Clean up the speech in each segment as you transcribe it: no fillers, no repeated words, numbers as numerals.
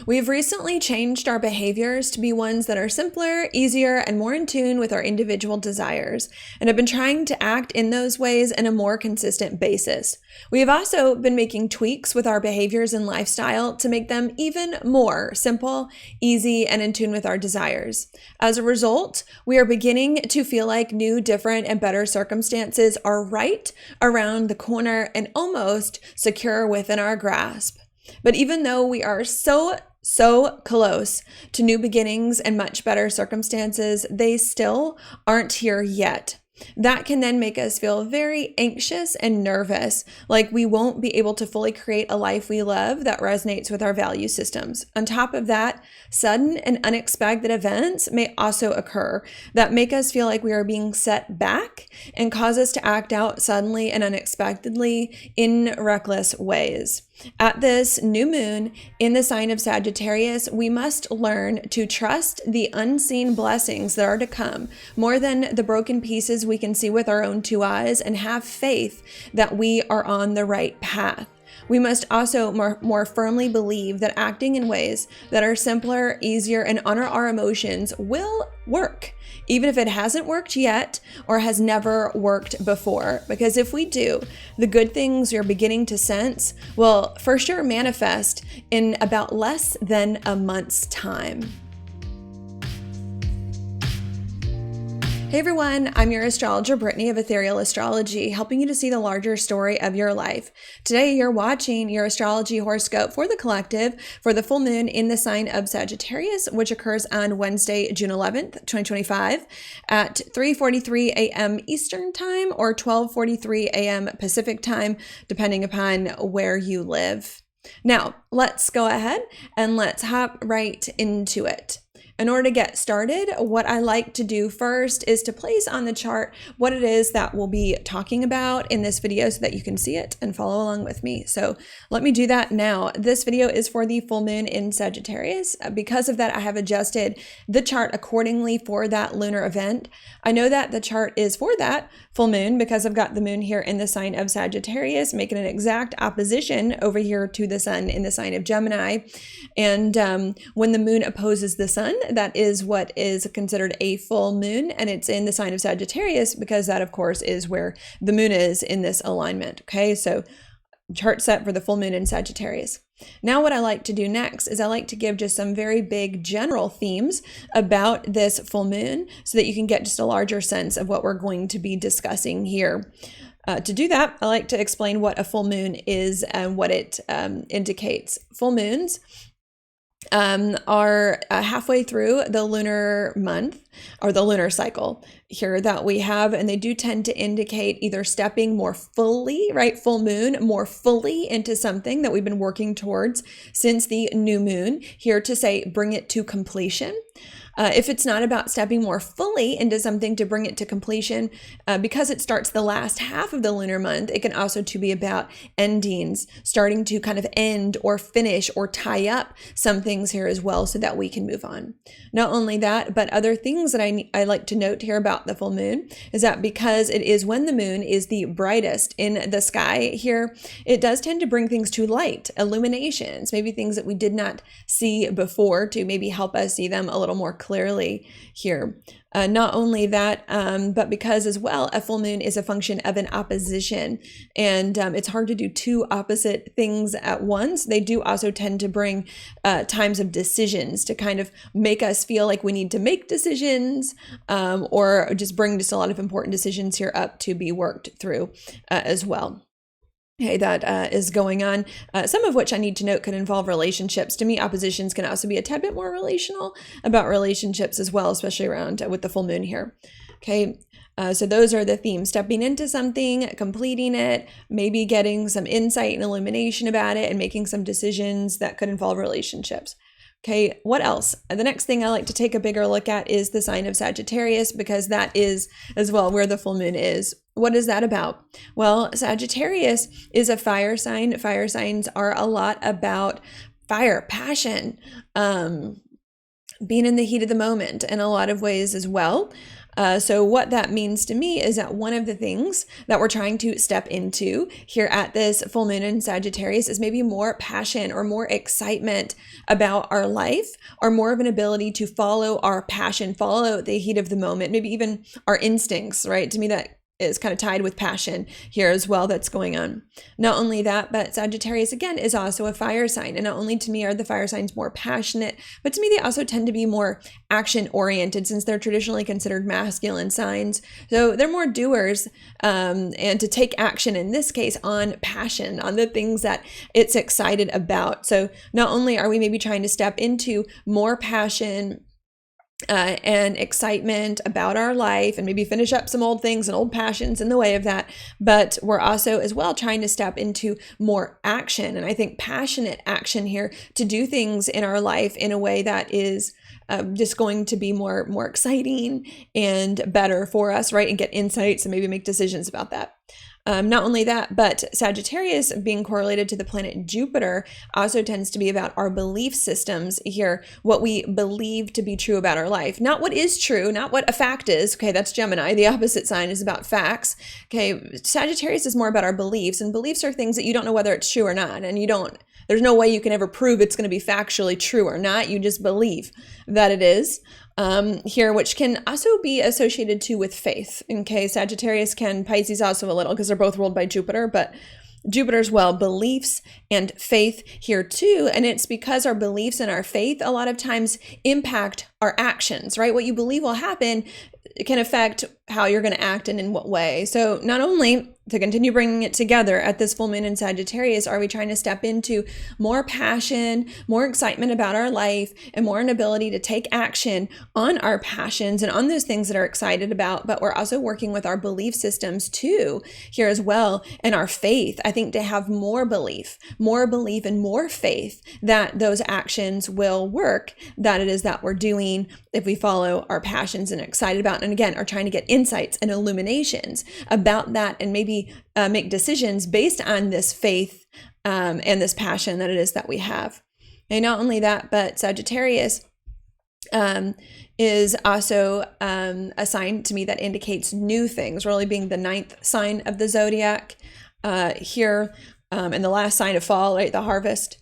We've recently changed our behaviors to be ones that are simpler, easier, and more in tune with our individual desires, and have been trying to act in those ways in a more consistent basis. We have also been making tweaks with our behaviors and lifestyle to make them even more simple, easy, and in tune with our desires. As a result, we are beginning to feel like new, different, and better circumstances are right around the corner and almost secure within our grasp. But even though we are so close to new beginnings and much better circumstances, they still aren't here yet. That can then make us feel very anxious and nervous, like we won't be able to fully create a life we love that resonates with our value systems. On top of that, sudden and unexpected events may also occur that make us feel like we are being set back and cause us to act out suddenly and unexpectedly in reckless ways. At this new moon in the sign of Sagittarius, we must learn to trust the unseen blessings that are to come more than the broken pieces we can see with our own two eyes, and have faith that we are on the right path. We must also more firmly believe that acting in ways that are simpler, easier, and honor our emotions will work, even if it hasn't worked yet or has never worked before. Because if we do, the good things you're beginning to sense will for sure manifest in about less than a month's time. Hey everyone, I'm your astrologer, Brittany of Ethereal Astrology, helping you to see the larger story of your life. Today, you're watching your Astrology Horoscope for the collective for the full moon in the sign of Sagittarius, which occurs on Wednesday, June 11th, 2025 at 3:43 a.m. Eastern Time or 12:43 a.m. Pacific Time, depending upon where you live. Now, let's go ahead and let's hop right into it. In order to get started, what I like to do first is to place on the chart what it is that we'll be talking about in this video so that you can see it and follow along with me. So let me do that now. This video is for the full moon in Sagittarius. Because of that, I have adjusted the chart accordingly for that lunar event. I know that the chart is for that full moon because I've got the moon here in the sign of Sagittarius, making an exact opposition over here to the sun in the sign of Gemini. And when the moon opposes the sun, that is what is considered a full moon, and it's in the sign of Sagittarius because that, of course, is where the moon is in this alignment. Okay, so chart set for the full moon in Sagittarius. Now what I like to do next is I like to give just some very big general themes about this full moon so that you can get just a larger sense of what we're going to be discussing here. To do that, I like to explain what a full moon is and what it indicates. Full moons are halfway through the lunar month or the lunar cycle here that we have, and they do tend to indicate either stepping more fully, right, full moon, more fully into something that we've been working towards since the new moon, here to say bring it to completion. If it's not about stepping more fully into something to bring it to completion, because it starts the last half of the lunar month, it can also to be about endings, starting to kind of end or finish or tie up some things here as well so that we can move on. Not only that, but other things that I like to note here about the full moon is that because it is when the moon is the brightest in the sky here, it does tend to bring things to light, illuminations, maybe things that we did not see before to maybe help us see them a little more clearly here. Not only that, but because as well, a full moon is a function of an opposition, and it's hard to do two opposite things at once. They do also tend to bring times of decisions to kind of make us feel like we need to make decisions, or just bring just a lot of important decisions here up to be worked through as well. Okay, that is going on. Some of which I need to note could involve relationships. To me, oppositions can also be a tad bit more relational about relationships as well, especially around with the full moon here. Okay, so those are the themes: stepping into something, completing it, maybe getting some insight and illumination about it, and making some decisions that could involve relationships. Okay, what else? The next thing I like to take a bigger look at is the sign of Sagittarius, because that is as well where the full moon is. What is that about? Well, Sagittarius is a fire sign. Fire signs are a lot about fire, passion, being in the heat of the moment in a lot of ways as well. So what that means to me is that one of the things that we're trying to step into here at this full moon in Sagittarius is maybe more passion or more excitement about our life, or more of an ability to follow our passion, follow the heat of the moment, maybe even our instincts, right? To me, that is kind of tied with passion here as well that's going on. Not only that, but Sagittarius again is also a fire sign. And not only to me are the fire signs more passionate, but to me they also tend to be more action oriented, since they're traditionally considered masculine signs. So they're more doers, and to take action in this case on passion, on the things that it's excited about. So not only are we maybe trying to step into more passion and excitement about our life, and maybe finish up some old things and old passions in the way of that, but we're also as well trying to step into more action. And I think passionate action here to do things in our life in a way that is just going to be more exciting and better for us, right? And get insights and maybe make decisions about that. Not only that, but Sagittarius being correlated to the planet Jupiter also tends to be about our belief systems here, what we believe to be true about our life. Not what is true, not what a fact is. Okay, that's Gemini. The opposite sign is about facts. Okay, Sagittarius is more about our beliefs, and beliefs are things that you don't know whether it's true or not, and there's no way you can ever prove it's going to be factually true or not. You just believe that it is. Here, which can also be associated too with faith. Okay, Sagittarius Pisces also a little, because they're both ruled by Jupiter, but Jupiter's beliefs and faith here too. And it's because our beliefs and our faith a lot of times impact our actions, right? What you believe will happen can affect how you're going to act and in what way. So not only to continue bringing it together at this full moon in Sagittarius, are we trying to step into more passion, more excitement about our life, and more an ability to take action on our passions and on those things that are excited about, but we're also working with our belief systems too here as well, and our faith. I think to have more belief and more faith that those actions will work, that it is that we're doing if we follow our passions and excited about, and again, are trying to get insights and illuminations about that, and maybe make decisions based on this faith and this passion that it is that we have. And not only that, but Sagittarius is also a sign to me that indicates new things, really being the 9th sign of the zodiac here. And the last sign of fall, right, the harvest,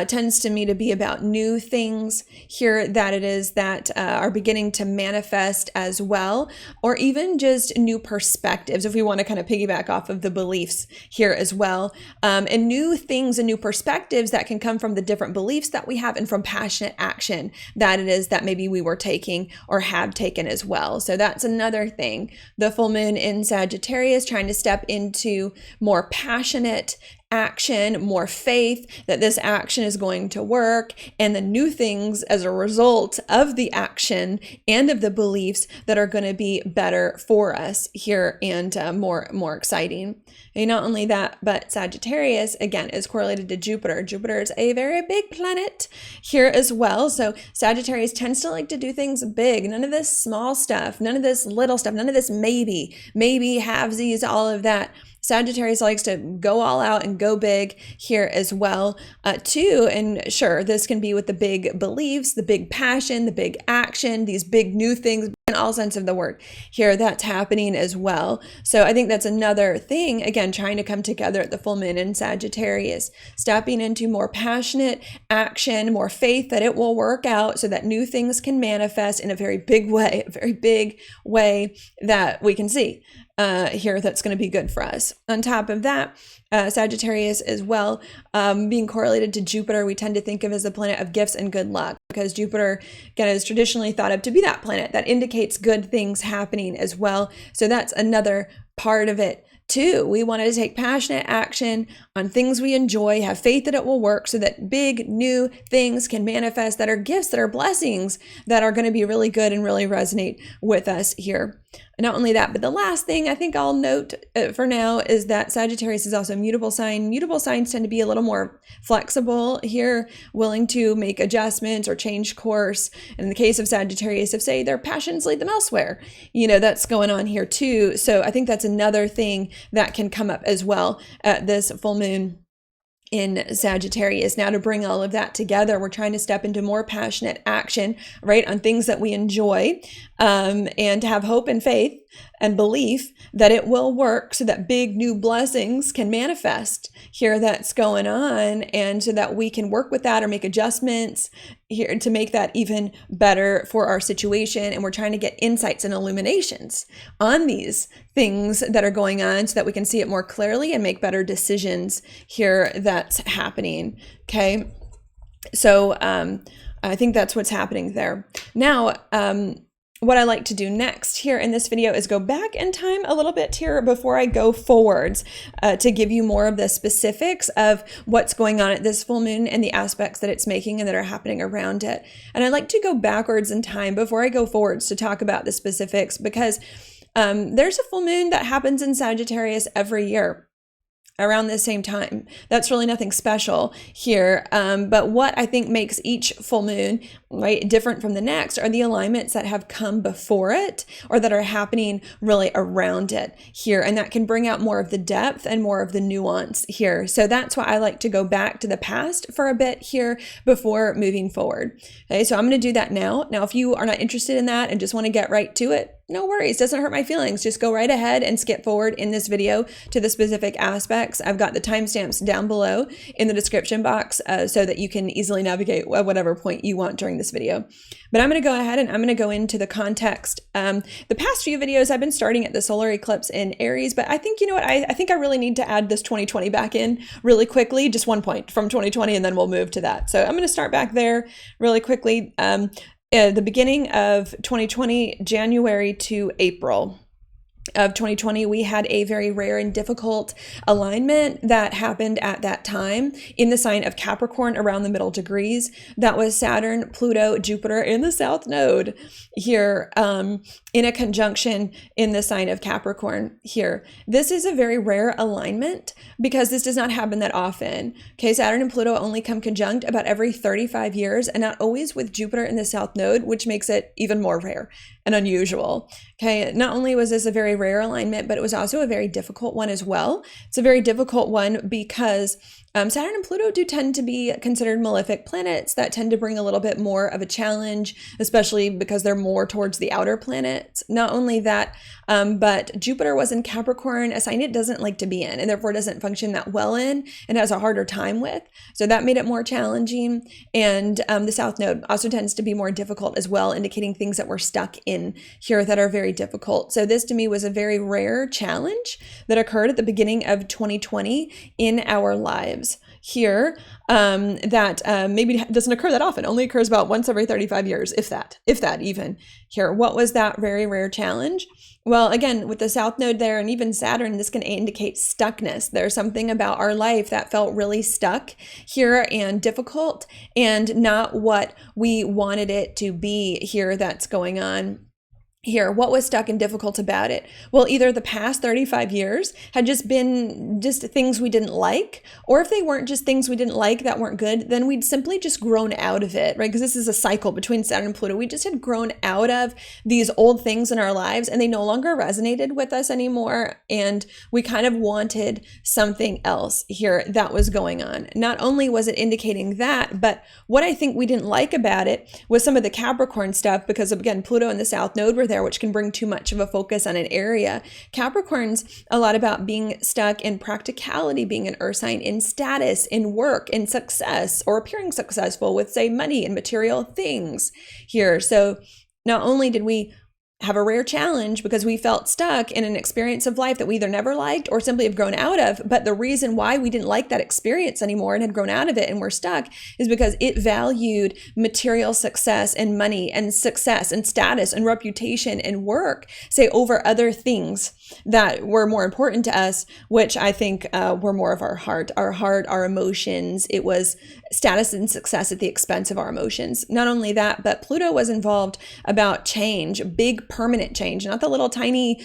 tends to me to be about new things here, that it is that are beginning to manifest as well, or even just new perspectives, if we want to kind of piggyback off of the beliefs here as well, and new things and new perspectives that can come from the different beliefs that we have, and from passionate action that it is that maybe we were taking or have taken as well. So that's another thing. The full moon in Sagittarius, trying to step into more passionate action, more faith that this action is going to work, and the new things as a result of the action and of the beliefs that are going to be better for us here, and more exciting. And not only that, but Sagittarius again is correlated to Jupiter. Jupiter is a very big planet here as well. So Sagittarius tends to like to do things big. None of this small stuff, none of this little stuff, none of this maybe, halvesies, all of that. Sagittarius likes to go all out and go big here as well, too. And sure, this can be with the big beliefs, the big passion, the big action, these big new things, in all sense of the word here, that's happening as well. So I think that's another thing, again, trying to come together at the full moon in Sagittarius, stepping into more passionate action, more faith that it will work out so that new things can manifest in a very big way that we can see here, that's going to be good for us. On top of that, Sagittarius as well, being correlated to Jupiter, we tend to think of as the planet of gifts and good luck, because Jupiter, again, is traditionally thought of to be that planet that indicates good things happening as well. So that's another part of it too. We wanted to take passionate action on things we enjoy, have faith that it will work so that big new things can manifest, that are gifts, that are blessings, that are going to be really good and really resonate with us here. And not only that, but the last thing I think I'll note for now is that Sagittarius is also a mutable sign. Mutable signs tend to be a little more flexible here, willing to make adjustments or change course. In the case of Sagittarius, if say their passions lead them elsewhere, that's going on here too. So I think that's another thing that can come up as well at this full moon in Sagittarius. Now, to bring all of that together, we're trying to step into more passionate action, right, on things that we enjoy, and have hope and faith and belief that it will work so that big new blessings can manifest here that's going on, and so that we can work with that or make adjustments here to make that even better for our situation. And we're trying to get insights and illuminations on these things that are going on so that we can see it more clearly and make better decisions here that's happening. Okay. So I think that's what's happening there. Now, what I like to do next here in this video is go back in time a little bit here before I go forwards, to give you more of the specifics of what's going on at this full moon and the aspects that it's making and that are happening around it. And I like to go backwards in time before I go forwards to talk about the specifics, because there's a full moon that happens in Sagittarius every year around the same time. That's really nothing special here. But what I think makes each full moon, right, different from the next are the alignments that have come before it or that are happening really around it here. And that can bring out more of the depth and more of the nuance here. So that's why I like to go back to the past for a bit here before moving forward. Okay, so I'm going to do that now. Now, if you are not interested in that and just want to get right to it, no worries, doesn't hurt my feelings. Just go right ahead and skip forward in this video to the specific aspects. I've got the timestamps down below in the description box, so that you can easily navigate at whatever point you want during this video. But I'm going to go ahead and I'm going to go into the context. The past few videos I've been starting at the solar eclipse in Aries, but I think, you know what, I think I really need to add this 2020 back in really quickly, just one point from 2020, and then we'll move to that. So I'm going to start back there really quickly. The beginning of 2020, January to April of 2020, we had a very rare and difficult alignment that happened at that time in the sign of Capricorn around the middle degrees. That was Saturn, Pluto, Jupiter in the South Node here, in a conjunction in the sign of Capricorn here. This is a very rare alignment because this does not happen that often. Okay, Saturn and Pluto only come conjunct about every 35 years, and not always with Jupiter in the South Node, which makes it even more rare and unusual. Okay, not only was this a very rare alignment, but it was also a very difficult one as well. It's a very difficult one because Saturn and Pluto do tend to be considered malefic planets that tend to bring a little bit more of a challenge, especially because they're more towards the outer planets. Not only that, but Jupiter was in Capricorn, a sign it doesn't like to be in, and therefore doesn't function that well in and has a harder time with. So that made it more challenging. And the South Node also tends to be more difficult as well, indicating things that we're stuck in here that are very difficult. So this to me was a very rare challenge that occurred at the beginning of 2020 in our lives here, that maybe doesn't occur that often, only occurs about once every 35 years, if that even here. What was that very rare challenge? Well, again, with the South Node there and even Saturn, this can indicate stuckness. There's something about our life that felt really stuck here and difficult and not what we wanted it to be here that's going on here. What was stuck and difficult about it? Well, either the past 35 years had just been just things we didn't like, or if they weren't just things we didn't like that weren't good, then we'd simply just grown out of it, right? Because this is a cycle between Saturn and Pluto. We just had grown out of these old things in our lives and they no longer resonated with us anymore. And we kind of wanted something else here that was going on. Not only was it indicating that, but what I think we didn't like about it was some of the Capricorn stuff, because again, Pluto and the South Node were there, which can bring too much of a focus on an area. Capricorn's a lot about being stuck in practicality, being an earth sign, in status, in work, in success, or appearing successful with, say, money and material things here. So not only did we have a rare challenge because we felt stuck in an experience of life that we either never liked or simply have grown out of. But the reason why we didn't like that experience anymore and had grown out of it and we're stuck is because it valued material success and money and success and status and reputation and work, say, over other things that were more important to us, which I think were more of our heart, our emotions. It was status and success at the expense of our emotions. Not only that, but Pluto was involved about change, big permanent change, not the little tiny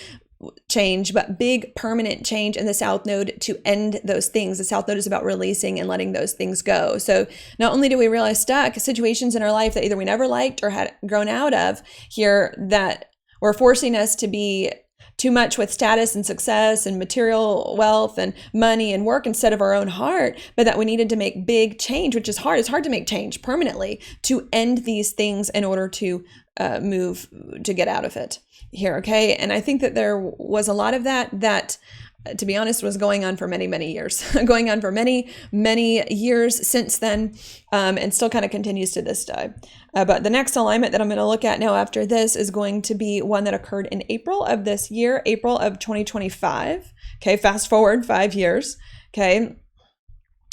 change, but big permanent change in the South Node to end those things. The South Node is about releasing and letting those things go. So not only do we realize stuck situations in our life that either we never liked or had grown out of here that were forcing us to too much with status and success and material wealth and money and work instead of our own heart, but that we needed to make big change, which is hard. It's hard to make change permanently, to end these things in order to move, to get out of it here. Okay. And I think that there was a lot of that, to be honest, was going on for many, many years, going on for many, many years since then, and still kind of continues to this day. But the next alignment that I'm going to look at now after this is going to be one that occurred in April of this year, April of 2025. Okay, fast forward 5 years. Okay,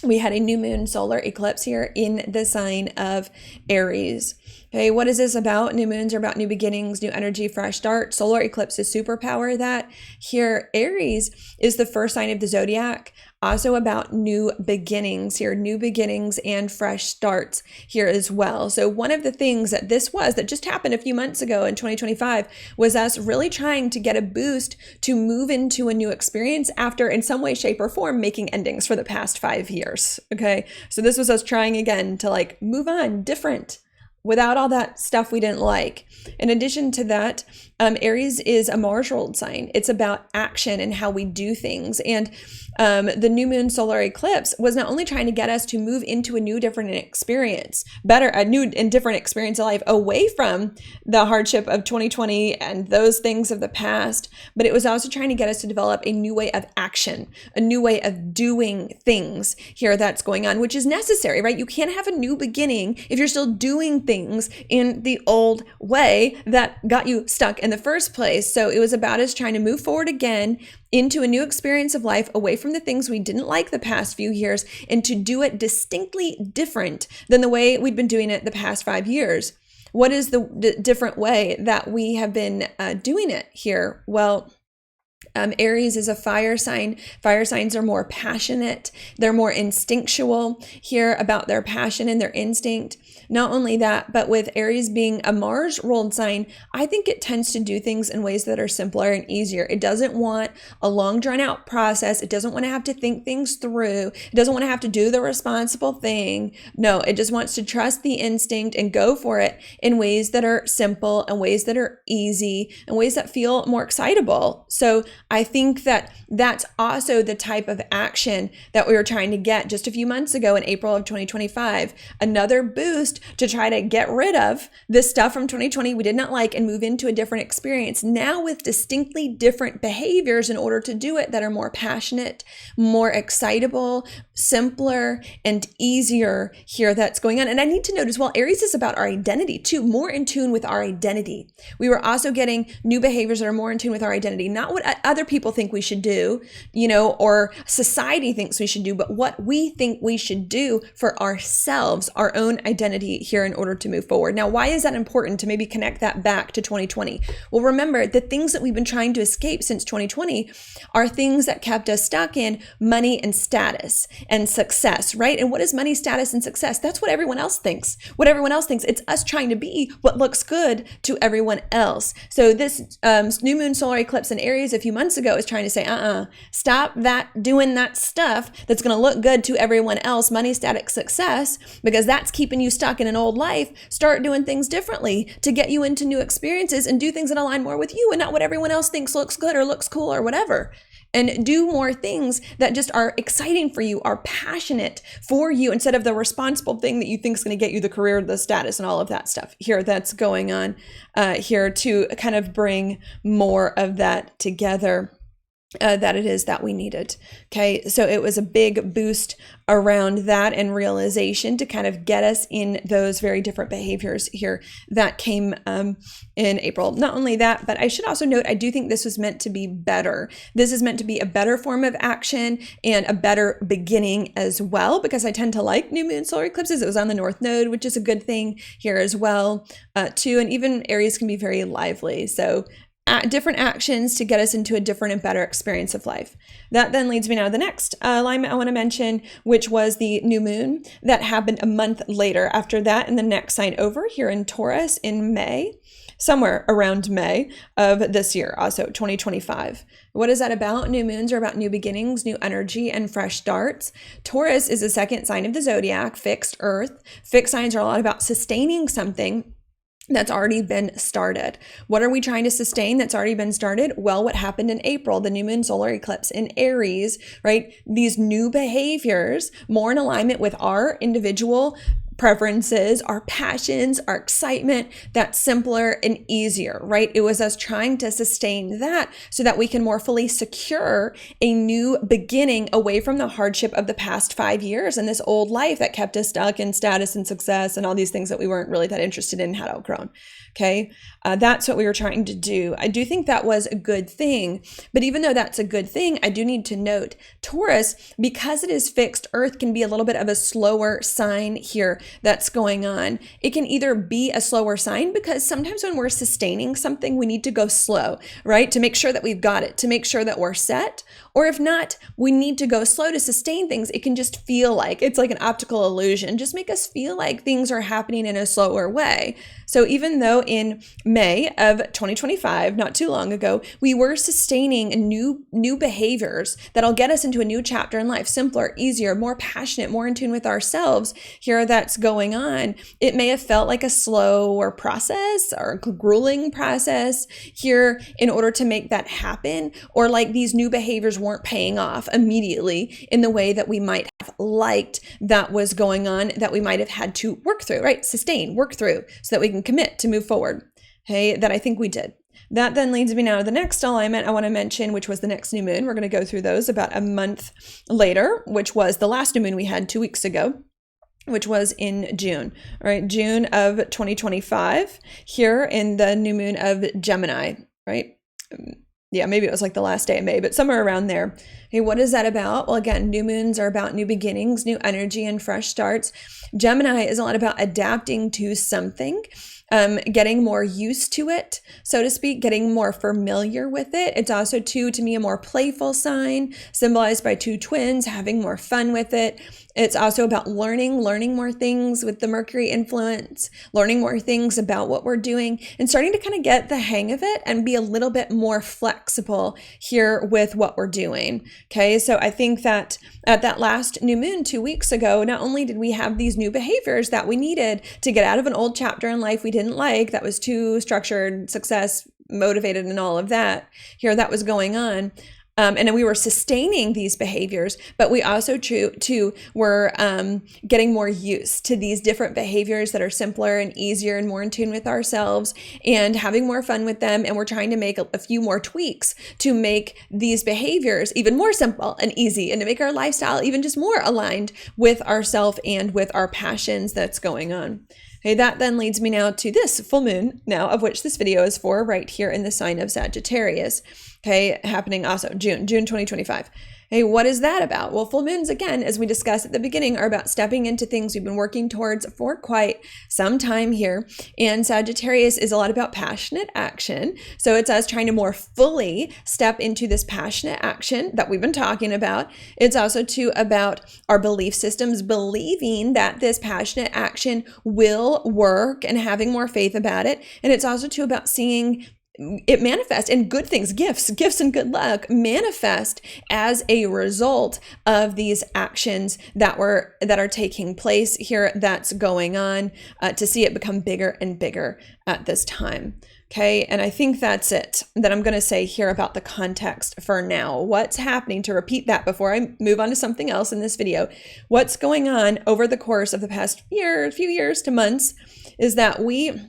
we had a new moon solar eclipse here in the sign of Aries. Okay, what is this about? New moons are about new beginnings, new energy, fresh start. Solar eclipses superpower that. Here, Aries is the first sign of the zodiac, also about new beginnings here, new beginnings and fresh starts here as well. So one of the things that just happened a few months ago in 2025 was us really trying to get a boost to move into a new experience after, in some way, shape, or form, making endings for the past 5 years. Okay, so this was us trying again to like move on, different, without all that stuff we didn't like. In addition to that, Aries is a Mars ruled sign. It's about action and how we do things. And the new moon solar eclipse was not only trying to get us to move into a new, different experience, a new and different experience of life, away from the hardship of 2020 and those things of the past, but it was also trying to get us to develop a new way of action, a new way of doing things here that's going on, which is necessary, right? You can't have a new beginning if you're still doing things in the old way that got you stuck in the first place. So it was about us trying to move forward again into a new experience of life, away from the things we didn't like the past few years, and to do it distinctly different than the way we'd been doing it the past 5 years. What is the different way that we have been doing it here? Well, Aries is a fire sign. Fire signs are more passionate. They're more instinctual here about their passion and their instinct. Not only that, but with Aries being a Mars ruled sign, I think it tends to do things in ways that are simpler and easier. It doesn't want a long drawn out process. It doesn't want to have to think things through. It doesn't want to have to do the responsible thing. No, it just wants to trust the instinct and go for it in ways that are simple and ways that are easy and ways that feel more excitable. So I think that that's also the type of action that we were trying to get just a few months ago in April of 2025. Another boost to try to get rid of this stuff from 2020 we did not like and move into a different experience, now with distinctly different behaviors in order to do it that are more passionate, more excitable, simpler, and easier here that's going on. And I need to note as well, Aries is about our identity too, more in tune with our identity. We were also getting new behaviors that are more in tune with our identity, not what other people think we should do, or society thinks we should do, but what we think we should do for ourselves, our own identity here in order to move forward. Now, why is that important to maybe connect that back to 2020? Well, remember, the things that we've been trying to escape since 2020 are things that kept us stuck in money and status and success, right? And what is money, status, and success? That's what everyone else thinks. What everyone else thinks. It's us trying to be what looks good to everyone else. So this new moon solar eclipse in Aries a few months ago is trying to say, stop doing that stuff that's going to look good to everyone else, money, status, success, because that's keeping you stuck in an old life. Start doing things differently to get you into new experiences and do things that align more with you and not what everyone else thinks looks good or looks cool or whatever. And do more things that just are exciting for you, are passionate for you, instead of the responsible thing that you think is going to get you the career, the status, and all of that stuff here that's going on here, to kind of bring more of that together. That it is that we needed. Okay, so it was a big boost around that and realization to kind of get us in those very different behaviors here that came in April. Not only that, but I should also note, I do think this was meant to be better. This is meant to be a better form of action and a better beginning as well, because I tend to like new moon solar eclipses. It was on the North Node, which is a good thing here as well, too. And even Aries can be very lively. So different actions to get us into a different and better experience of life. That then leads me now to the next alignment I want to mention, which was the new moon that happened a month later after that, in the next sign over here in Taurus in May, somewhere around May of this year, also 2025. What is that about? New moons are about new beginnings, new energy, and fresh starts. Taurus is the second sign of the zodiac, fixed earth. Fixed signs are a lot about sustaining something that's already been started. What are we trying to sustain that's already been started? Well, what happened in April, the new moon solar eclipse in Aries, right? These new behaviors, more in alignment with our individual preferences, our passions, our excitement, that's simpler and easier, right? It was us trying to sustain that so that we can more fully secure a new beginning away from the hardship of the past 5 years and this old life that kept us stuck in status and success and all these things that we weren't really that interested in, had outgrown. Okay. That's what we were trying to do. I do think that was a good thing, but even though that's a good thing, I do need to note Taurus, because it is fixed, Earth can be a little bit of a slower sign here that's going on. It can either be a slower sign because sometimes when we're sustaining something, we need to go slow, right? To make sure that we've got it, to make sure that we're set. Or if not, we need to go slow to sustain things. It can just feel like it's like an optical illusion, just make us feel like things are happening in a slower way. So even though in May of 2025, not too long ago, we were sustaining new behaviors that'll get us into a new chapter in life, simpler, easier, more passionate, more in tune with ourselves here that's going on, it may have felt like a slower process or a grueling process here in order to make that happen, or like these new behaviors weren't paying off immediately in the way that we might have liked that was going on, that we might have had to work through, right? Sustain, work through so that we can commit to move forward. Okay, that I think we did. That then leads me now to the next alignment I want to mention, which was the next new moon. We're going to go through those about a month later, which was the last new moon we had 2 weeks ago, which was in June, right? June of 2025 here in the new moon of Gemini, right? Yeah, maybe it was like the last day of May, but somewhere around there. Hey, what is that about? Well, again, new moons are about new beginnings, new energy, and fresh starts. Gemini is a lot about adapting to something, getting more used to it, so to speak, getting more familiar with it. It's also, to me, a more playful sign, symbolized by two twins, having more fun with it. It's also about learning more things with the Mercury influence, learning more things about what we're doing, and starting to kind of get the hang of it and be a little bit more flexible here with what we're doing. Okay, so I think that at that last new moon 2 weeks ago, not only did we have these new behaviors that we needed to get out of an old chapter in life we didn't like, that was too structured, success motivated, and all of that here that was going on. And then we were sustaining these behaviors, but we also too were getting more used to these different behaviors that are simpler and easier and more in tune with ourselves, and having more fun with them. And we're trying to make a few more tweaks to make these behaviors even more simple and easy, and to make our lifestyle even just more aligned with ourselves and with our passions that's going on. Okay, that then leads me now to this full moon, now of which this video is for, right here in the sign of Sagittarius. Okay, happening also June 2025. Hey, what is that about? Well, full moons, again, as we discussed at the beginning, are about stepping into things we've been working towards for quite some time here. And Sagittarius is a lot about passionate action. So it's us trying to more fully step into this passionate action that we've been talking about. It's also too about our belief systems, believing that this passionate action will work and having more faith about it. And it's also too about seeing it manifest, and good things, gifts and good luck manifest as a result of these actions that are taking place here, that's going on, to see it become bigger and bigger at this time. Okay, and I think that's it that I'm going to say here about the context for now. What's happening, to repeat that before I move on to something else in this video, what's going on over the course of the past few years to months is that we,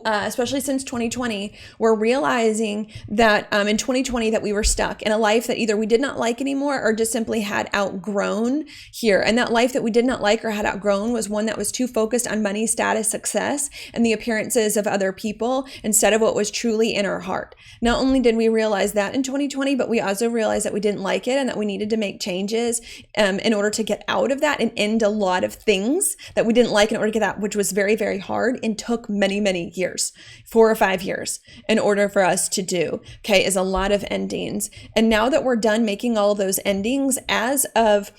especially since 2020, we're realizing that in 2020 that we were stuck in a life that either we did not like anymore or just simply had outgrown here. And that life that we did not like or had outgrown was one that was too focused on money, status, success, and the appearances of other people instead of what was truly in our heart. Not only did we realize that in 2020, but we also realized that we didn't like it and that we needed to make changes in order to get out of that and end a lot of things that we didn't like in order to get out, which was very, very hard and took many years, 4 or 5 years in order for us to do. Okay, is a lot of endings. And now that we're done making all of those endings, as of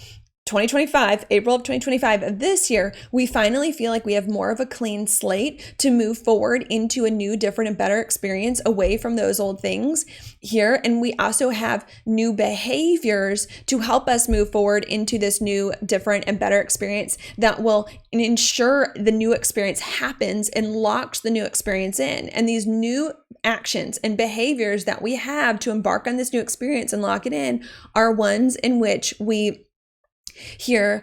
2025, April of 2025 of this year, we finally feel like we have more of a clean slate to move forward into a new, different, and better experience away from those old things here. And we also have new behaviors to help us move forward into this new, different, and better experience that will ensure the new experience happens and locks the new experience in. And these new actions and behaviors that we have to embark on this new experience and lock it in are ones in which we here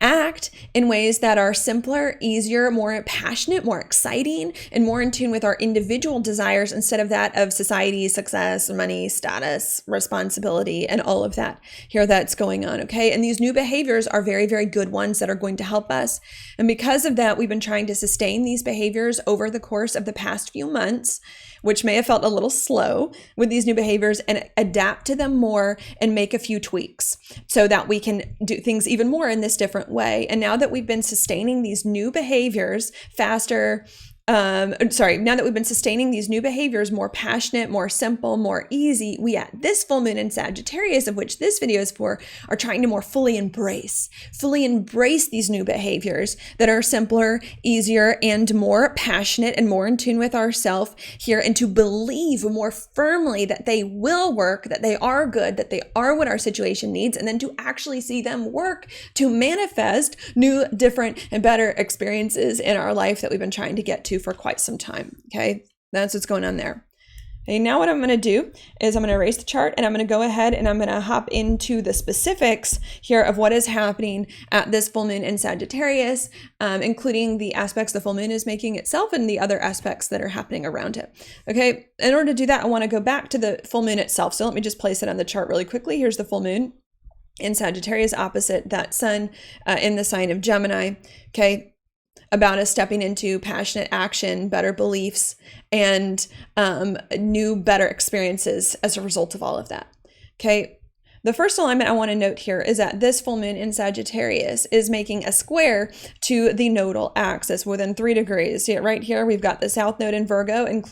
act in ways that are simpler, easier, more passionate, more exciting, and more in tune with our individual desires instead of that of society, success, money, status, responsibility, and all of that here that's going on, okay? And these new behaviors are very, very good ones that are going to help us. And because of that, we've been trying to sustain these behaviors over the course of the past few months, which may have felt a little slow with these new behaviors, and adapt to them more and make a few tweaks so that we can do things even more in this different way. And now that we've been sustaining these new behaviors faster, now that we've been sustaining these new behaviors more passionate, more simple, more easy, we at this full moon in Sagittarius, of which this video is for, are trying to more fully embrace these new behaviors that are simpler, easier, and more passionate and more in tune with ourselves here, and to believe more firmly that they will work, that they are good, that they are what our situation needs, and then to actually see them work to manifest new, different, and better experiences in our life that we've been trying to get to for quite some time. Okay, that's what's going on there. Okay, now what I'm going to do is I'm going to erase the chart, and I'm going to go ahead and I'm going to hop into the specifics here of what is happening at this full moon in Sagittarius, including the aspects the full moon is making itself and the other aspects that are happening around it. Okay, in order to do that, I want to go back to the full moon itself. So let me just place it on the chart really quickly. Here's the full moon in Sagittarius opposite that sun in the sign of Gemini. Okay, about us stepping into passionate action, better beliefs, and new, better experiences as a result of all of that. Okay. The first alignment I want to note here is that this full moon in Sagittarius is making a square to the nodal axis within 3 degrees. See it right here? We've got the south node in Virgo and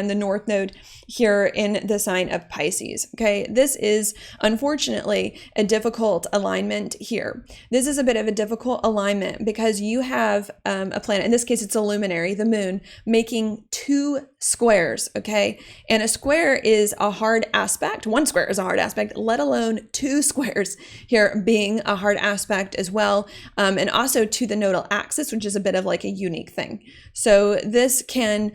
the north node here in the sign of Pisces. Okay, this is unfortunately a difficult alignment here. This is a bit of a difficult alignment because you have a planet, in this case it's a luminary, the moon, making 2 squares, okay? And a square is a hard aspect. 1 square is a hard aspect, let alone 2 squares here being a hard aspect as well. And also to the nodal axis, which is a bit of like a unique thing. So this can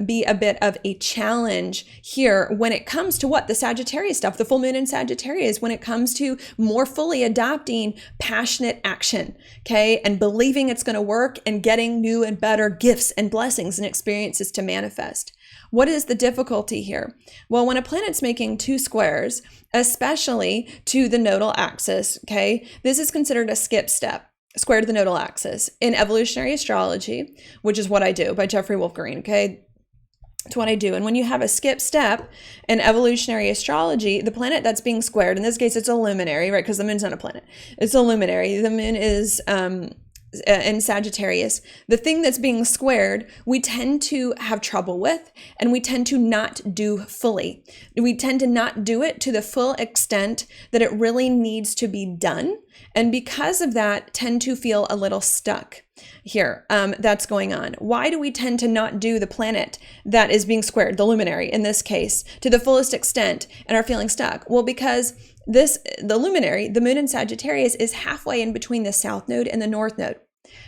be a bit of a challenge here when it comes to what? The Sagittarius stuff, the full moon in Sagittarius, when it comes to more fully adopting passionate action, okay? And believing it's going to work and getting new and better gifts and blessings and experiences to manifest. What is the difficulty here? Well, when a planet's making 2 squares, especially to the nodal axis, okay, this is considered a skip step, square to the nodal axis in evolutionary astrology, which is what I do by Jeffrey Wolf Green, okay? It's what I do. And when you have a skip step in evolutionary astrology, the planet that's being squared, in this case, it's a luminary, right? Because the moon's not a planet. It's a luminary. The moon is in Sagittarius. The thing that's being squared, we tend to have trouble with, and we tend to not do fully. We tend to not do it to the full extent that it really needs to be done. And because of that, tend to feel a little stuck here. That's going on. Why do we tend to not do the planet that is being squared, the luminary in this case, to the fullest extent and are feeling stuck? Well, because the luminary, the moon in Sagittarius, is halfway in between the south node and the north node.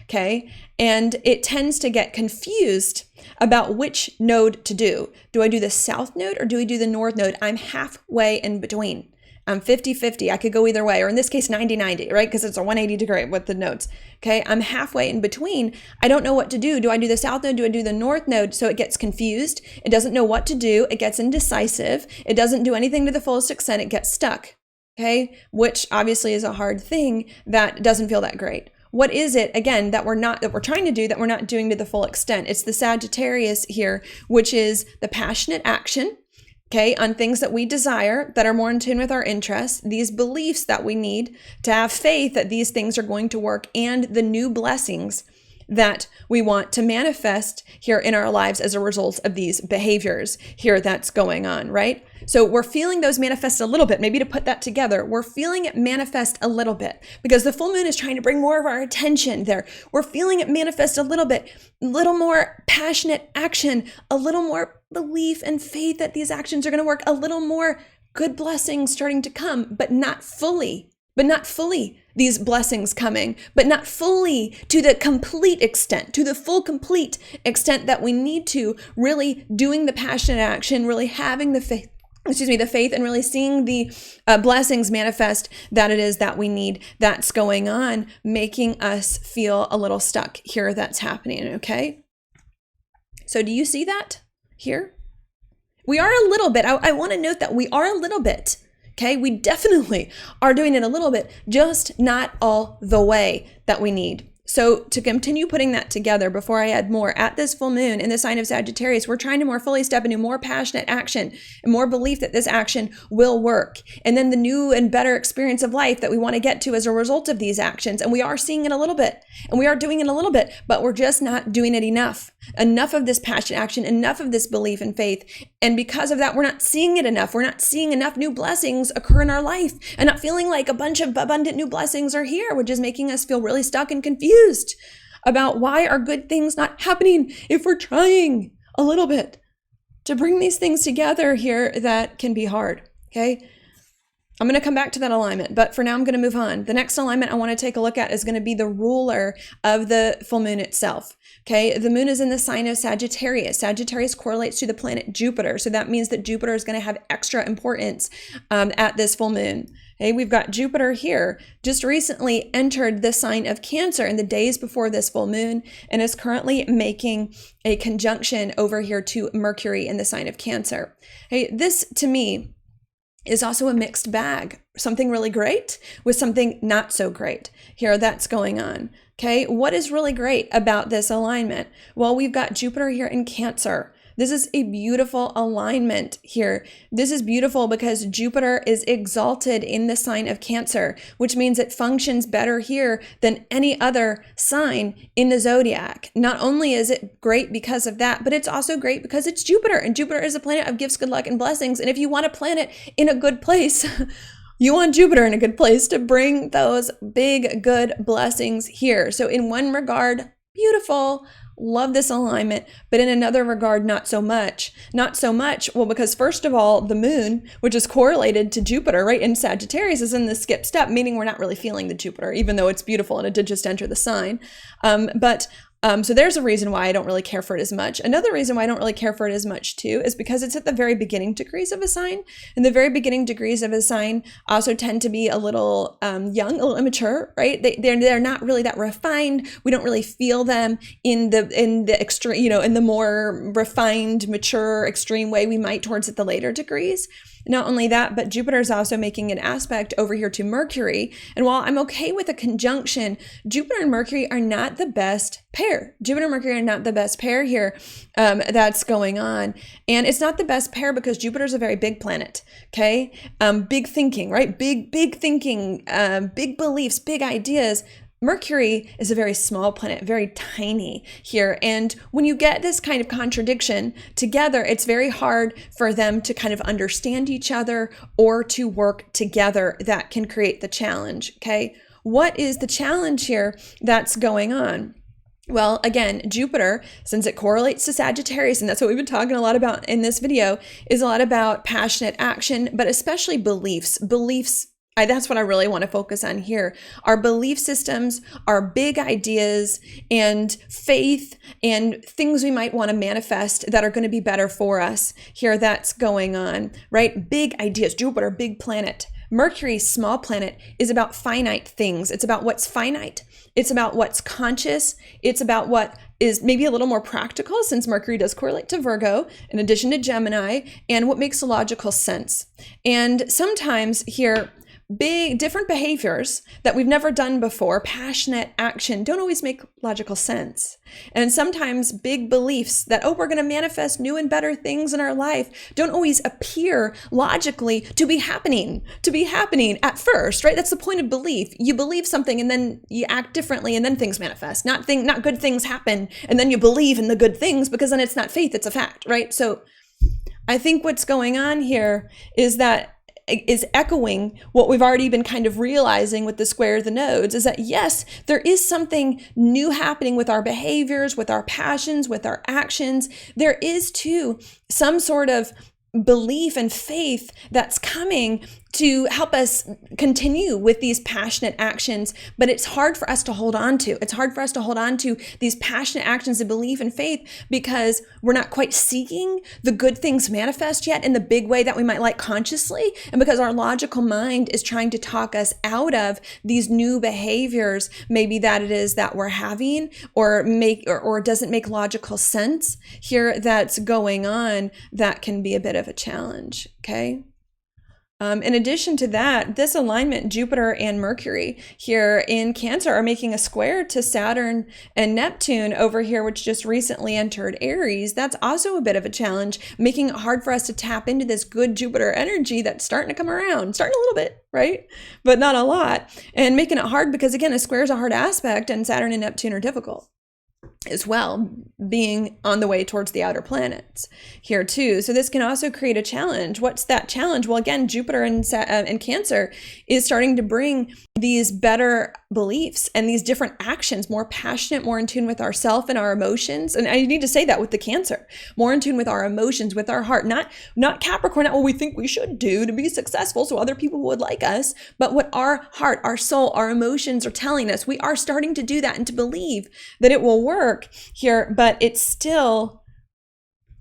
Okay. And it tends to get confused about which node to do. Do I do the south node or do I do the north node? I'm halfway in between. I'm 50-50. I could go either way, or in this case, 90-90, right? Because it's a 180 degree with the nodes. Okay. I'm halfway in between. I don't know what to do. Do I do the south node? Do I do the north node? So it gets confused. It doesn't know what to do. It gets indecisive. It doesn't do anything to the fullest extent. It gets stuck. Okay. Which obviously is a hard thing that doesn't feel that great. What is it, again, that we're trying to do that we're not doing to the full extent? It's the Sagittarius here, which is the passionate action, okay, on things that we desire that are more in tune with our interests, these beliefs that we need to have faith that these things are going to work, and the new blessings that we want to manifest here in our lives as a result of these behaviors here that's going on, right? So we're feeling those manifest a little bit. Maybe to put that together, we're feeling it manifest a little bit because the full moon is trying to bring more of our attention there. We're feeling it manifest a little bit, a little more passionate action, a little more belief and faith that these actions are going to work, a little more good blessings starting to come, but not fully these blessings coming, but not fully to the complete extent, to the full complete extent that we need to really doing the passionate action, really having the faith, the faith, and really seeing the blessings manifest that it is that we need that's going on, making us feel a little stuck here that's happening, okay? So do you see that here? We are a little bit, I want to note that we are a little bit, okay? We definitely are doing it a little bit, just not all the way that we need. So to continue putting that together before I add more, at this full moon in the sign of Sagittarius, we're trying to more fully step into more passionate action and more belief that this action will work. And then the new and better experience of life that we want to get to as a result of these actions. And we are seeing it a little bit and we are doing it a little bit, but we're just not doing it enough. Enough of this passionate action, enough of this belief and faith. And because of that, we're not seeing it enough. We're not seeing enough new blessings occur in our life and not feeling like a bunch of abundant new blessings are here, which is making us feel really stuck and confused about why are good things not happening if we're trying a little bit to bring these things together here that can be hard, okay? I'm going to come back to that alignment, but for now I'm going to move on. The next alignment I want to take a look at is going to be the ruler of the full moon itself, okay? The moon is in the sign of Sagittarius. Sagittarius correlates to the planet Jupiter, so that means that Jupiter is going to have extra importance at this full moon. Okay, we've got Jupiter here, just recently entered the sign of Cancer in the days before this full moon and is currently making a conjunction over here to Mercury in the sign of Cancer. Okay, this to me is also a mixed bag, something really great with something not so great here that's going on. Okay, what is really great about this alignment? Well, we've got Jupiter here in Cancer. This is a beautiful alignment here. This is beautiful because Jupiter is exalted in the sign of Cancer, which means it functions better here than any other sign in the zodiac. Not only is it great because of that, but it's also great because it's Jupiter, and Jupiter is a planet of gifts, good luck, and blessings. And if you want a planet in a good place, you want Jupiter in a good place to bring those big, good blessings here. So in one regard, beautiful. Love this alignment, but in another regard, not so much. Not so much, well, because first of all, the moon, which is correlated to Jupiter, right, in Sagittarius, is in the skip step, meaning we're not really feeling the Jupiter, even though it's beautiful and it did just enter the sign. So there's a reason why I don't really care for it as much. Another reason why I don't really care for it as much too is because it's at the very beginning degrees of a sign. And the very beginning degrees of a sign also tend to be a little young, a little immature, right? They're not really that refined. We don't really feel them in the extreme, in the more refined, mature, extreme way we might towards at the later degrees. Not only that, but Jupiter is also making an aspect over here to Mercury. And while I'm okay with a conjunction, Jupiter and Mercury are not the best pair. Jupiter and Mercury are not the best pair here that's going on. And it's not the best pair because Jupiter is a very big planet, okay? Big thinking, right? Big thinking, big beliefs, big ideas. Mercury is a very small planet, very tiny here. And when you get this kind of contradiction together, it's very hard for them to kind of understand each other or to work together. That can create the challenge, okay? What is the challenge here that's going on? Well, again, Jupiter, since it correlates to Sagittarius, and that's what we've been talking a lot about in this video, is a lot about passionate action, but especially beliefs. That's what I really want to focus on here. Our belief systems, our big ideas and faith and things we might want to manifest that are going to be better for us here that's going on, right? Big ideas, Jupiter, big planet. Mercury, small planet, is about finite things. It's about what's finite. It's about what's conscious. It's about what is maybe a little more practical, since Mercury does correlate to Virgo in addition to Gemini, and what makes logical sense. And sometimes here, big different behaviors that we've never done before, passionate action, don't always make logical sense. And sometimes big beliefs that, oh, we're going to manifest new and better things in our life don't always appear logically to be happening at first, right? That's the point of belief. You believe something and then you act differently and then things manifest. Not good things happen and then you believe in the good things, because then it's not faith, it's a fact, right? So I think what's going on here is echoing what we've already been kind of realizing with the square of the nodes, is that yes, there is something new happening with our behaviors, with our passions, with our actions. There is too some sort of belief and faith that's coming to help us continue with these passionate actions, but it's hard for us to hold on to. It's hard for us to hold on to these passionate actions of belief and faith because we're not quite seeing the good things manifest yet in the big way that we might like consciously, and because our logical mind is trying to talk us out of these new behaviors, maybe that it is that we're having, or doesn't make logical sense here that's going on. That can be a bit of a challenge, okay? In addition to that, this alignment, Jupiter and Mercury here in Cancer are making a square to Saturn and Neptune over here, which just recently entered Aries. That's also a bit of a challenge, making it hard for us to tap into this good Jupiter energy that's starting to come around, starting a little bit, right? But not a lot. And making it hard because, again, a square is a hard aspect and Saturn and Neptune are difficult as well, being on the way towards the outer planets here too. So this can also create a challenge. What's that challenge? Well, again, Jupiter and Cancer is starting to bring these better beliefs and these different actions, more passionate, more in tune with ourself and our emotions. And I need to say that with the Cancer, more in tune with our emotions, with our heart, not Capricorn, not what we think we should do to be successful so other people would like us, but what our heart, our soul, our emotions are telling us. We are starting to do that and to believe that it will work here, but it still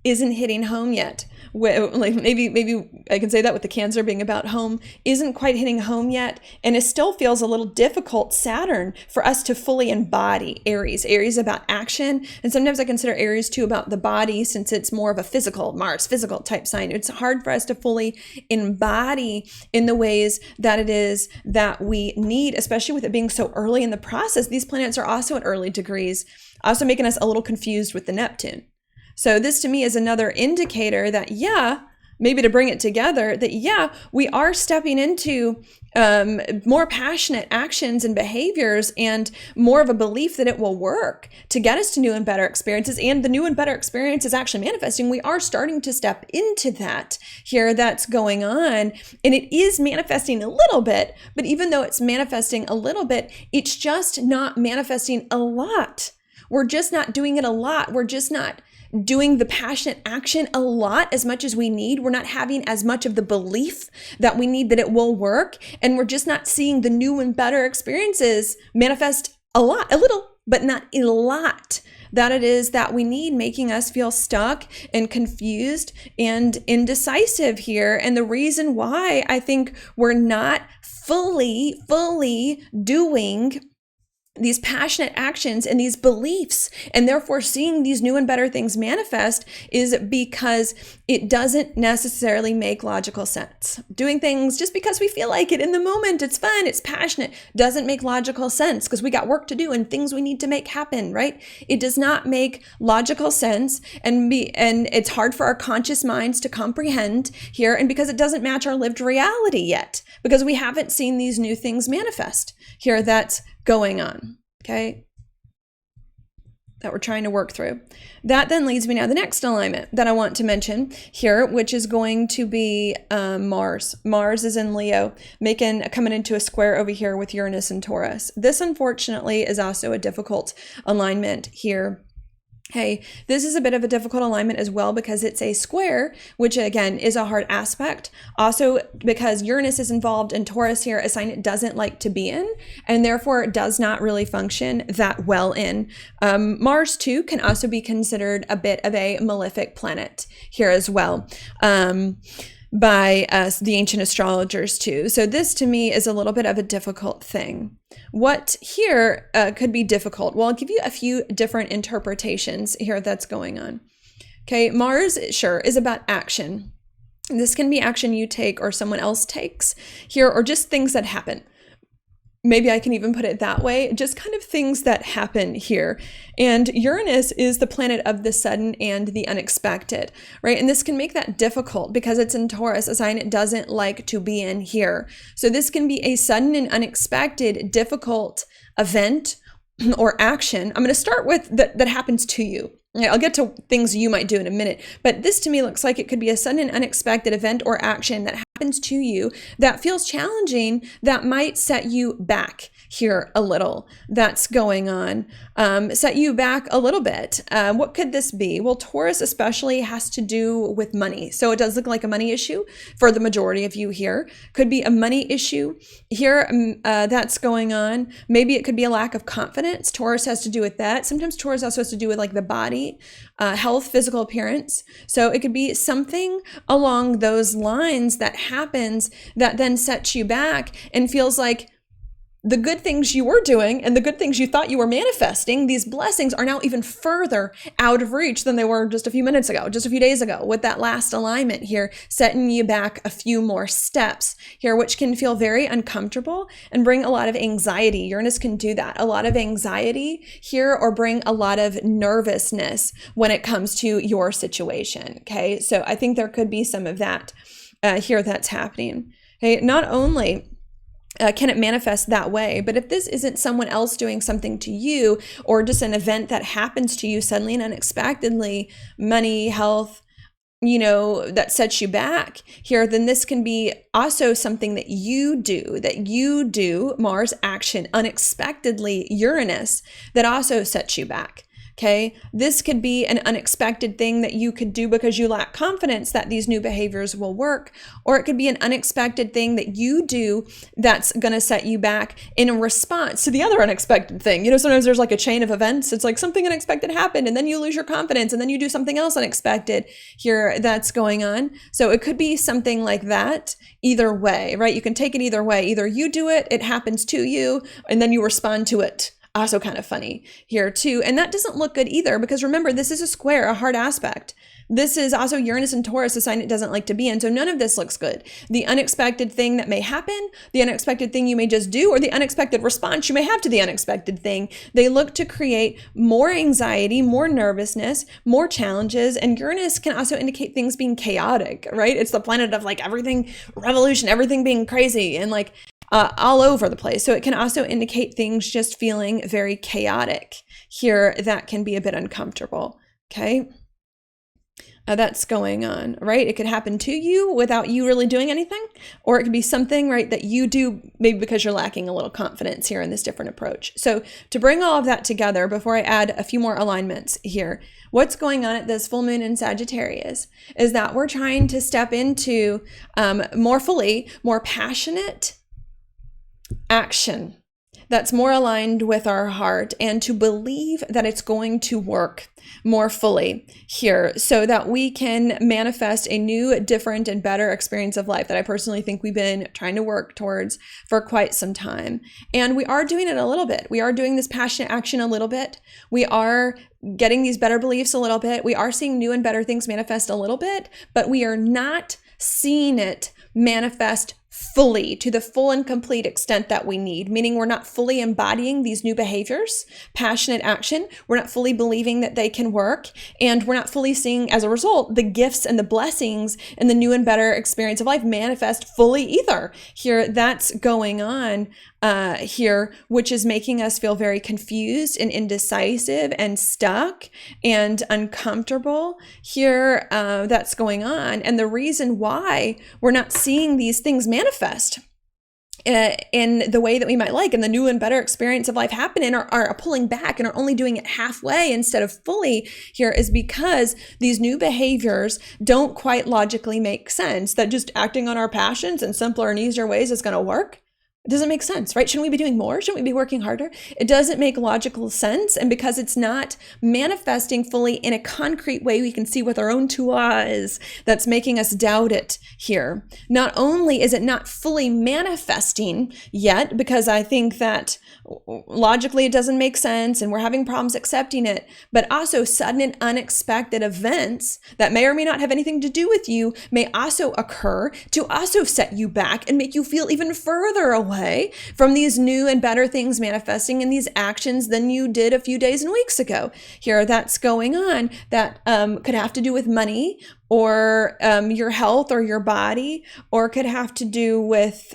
isn't hitting home yet. Like maybe I can say that with the Cancer being about home, isn't quite hitting home yet, and it still feels a little difficult, Saturn, for us to fully embody Aries. Aries about action, and sometimes I consider Aries too about the body, since it's more of a physical, Mars physical type sign. It's hard for us to fully embody in the ways that it is that we need, especially with it being so early in the process. These planets are also at early degrees, also making us a little confused with the Neptune. So this to me is another indicator that, yeah, maybe to bring it together, that, yeah, we are stepping into more passionate actions and behaviors and more of a belief that it will work to get us to new and better experiences. And the new and better experience is actually manifesting. We are starting to step into that here that's going on. And it is manifesting a little bit, but even though it's manifesting a little bit, it's just not manifesting a lot. We're just not doing it a lot. We're just not doing the passionate action a lot as much as we need. We're not having as much of the belief that we need that it will work. And we're just not seeing the new and better experiences manifest a little, but not a lot that it is that we need, making us feel stuck and confused and indecisive here. And the reason why I think we're not fully doing these passionate actions and these beliefs, and therefore seeing these new and better things manifest, is because it doesn't necessarily make logical sense. Doing things just because we feel like it in the moment, it's fun, it's passionate, doesn't make logical sense because we got work to do and things we need to make happen, right? It does not make logical sense, and it's hard for our conscious minds to comprehend here, and because it doesn't match our lived reality yet, because we haven't seen these new things manifest here that's going on, okay, that we're trying to work through. That then leads me now to the next alignment that I want to mention here, which is going to be Mars. Mars is in Leo, coming into a square over here with Uranus and Taurus. This, unfortunately, is also a difficult alignment here. Hey, this is a bit of a difficult alignment as well because it's a square, which again is a hard aspect. Also because Uranus is involved in Taurus here, a sign it doesn't like to be in, and therefore it does not really function that well in. Mars too can also be considered a bit of a malefic planet here as well. By the ancient astrologers too. So this to me is a little bit of a difficult thing. What here could be difficult? Well, I'll give you a few different interpretations here that's going on. Okay, Mars, sure, is about action. This can be action you take or someone else takes here, or just things that happen. Maybe I can even put it that way, just kind of things that happen here. And Uranus is the planet of the sudden and the unexpected, right? And this can make that difficult because it's in Taurus, a sign it doesn't like to be in here. So this can be a sudden and unexpected, difficult event or action. I'm going to start with that happens to you. I'll get to things you might do in a minute, but this to me looks like it could be a sudden and unexpected event or action that happens to you that feels challenging, that might set you back here a little. That's going on. Set you back a little bit. What could this be? Well, Taurus especially has to do with money. So it does look like a money issue for the majority of you here. Could be a money issue here that's going on. Maybe it could be a lack of confidence. Taurus has to do with that. Sometimes Taurus also has to do with like the body, health, physical appearance. So it could be something along those lines that happens that then sets you back and feels like the good things you were doing and the good things you thought you were manifesting, these blessings are now even further out of reach than they were just a few minutes ago, just a few days ago, with that last alignment here, setting you back a few more steps here, which can feel very uncomfortable and bring a lot of anxiety. Uranus can do that. A lot of anxiety here, or bring a lot of nervousness when it comes to your situation. Okay. So I think there could be some of that here that's happening. Okay. Not only can it manifest that way, but if this isn't someone else doing something to you, or just an event that happens to you suddenly and unexpectedly, money, health, that sets you back here, then this can be also something that you do, Mars action, unexpectedly, Uranus, that also sets you back. Okay, this could be an unexpected thing that you could do because you lack confidence that these new behaviors will work, or it could be an unexpected thing that you do that's going to set you back in a response to the other unexpected thing. Sometimes there's like a chain of events. It's like something unexpected happened, and then you lose your confidence, and then you do something else unexpected here that's going on. So it could be something like that either way, right? You can take it either way. Either you do it, it happens to you, and then you respond to it. Also kind of funny here too. And that doesn't look good either, because remember, this is a square, a hard aspect. This is also Uranus and Taurus, a sign it doesn't like to be in. So none of this looks good. The unexpected thing that may happen, the unexpected thing you may just do, or the unexpected response you may have to the unexpected thing, they look to create more anxiety, more nervousness, more challenges. And Uranus can also indicate things being chaotic, right? It's the planet of like everything, revolution, everything being crazy and like all over the place. So it can also indicate things just feeling very chaotic here that can be a bit uncomfortable. Okay. That's going on, right? It could happen to you without you really doing anything, or it could be something, right, that you do maybe because you're lacking a little confidence here in this different approach. So to bring all of that together, before I add a few more alignments here, what's going on at this full moon in Sagittarius is that we're trying to step into more fully, more passionate action that's more aligned with our heart, and to believe that it's going to work more fully here, so that we can manifest a new, different, and better experience of life that I personally think we've been trying to work towards for quite some time. And we are doing it a little bit. We are doing this passionate action a little bit. We are getting these better beliefs a little bit. We are seeing new and better things manifest a little bit, but we are not seeing it manifest fully to the full and complete extent that we need, meaning we're not fully embodying these new behaviors, passionate action. We're not fully believing that they can work, and we're not fully seeing, as a result, the gifts and the blessings and the new and better experience of life manifest fully either. Here, that's going on here, which is making us feel very confused and indecisive and stuck and uncomfortable here. That's going on. And the reason why we're not seeing these things manifest in the way that we might like, and the new and better experience of life happen, and are pulling back and are only doing it halfway instead of fully here, is because these new behaviors don't quite logically make sense, that just acting on our passions in simpler and easier ways is going to work. It doesn't make sense, right? Shouldn't we be doing more? Shouldn't we be working harder? It doesn't make logical sense. And because it's not manifesting fully in a concrete way we can see with our own two eyes, that's making us doubt it here. Not only is it not fully manifesting yet, because I think that logically it doesn't make sense and we're having problems accepting it, but also sudden and unexpected events that may or may not have anything to do with you may also occur to also set you back and make you feel even further away from these new and better things manifesting in these actions than you did a few days and weeks ago. Here, that's going on that could have to do with money or your health or your body, or could have to do with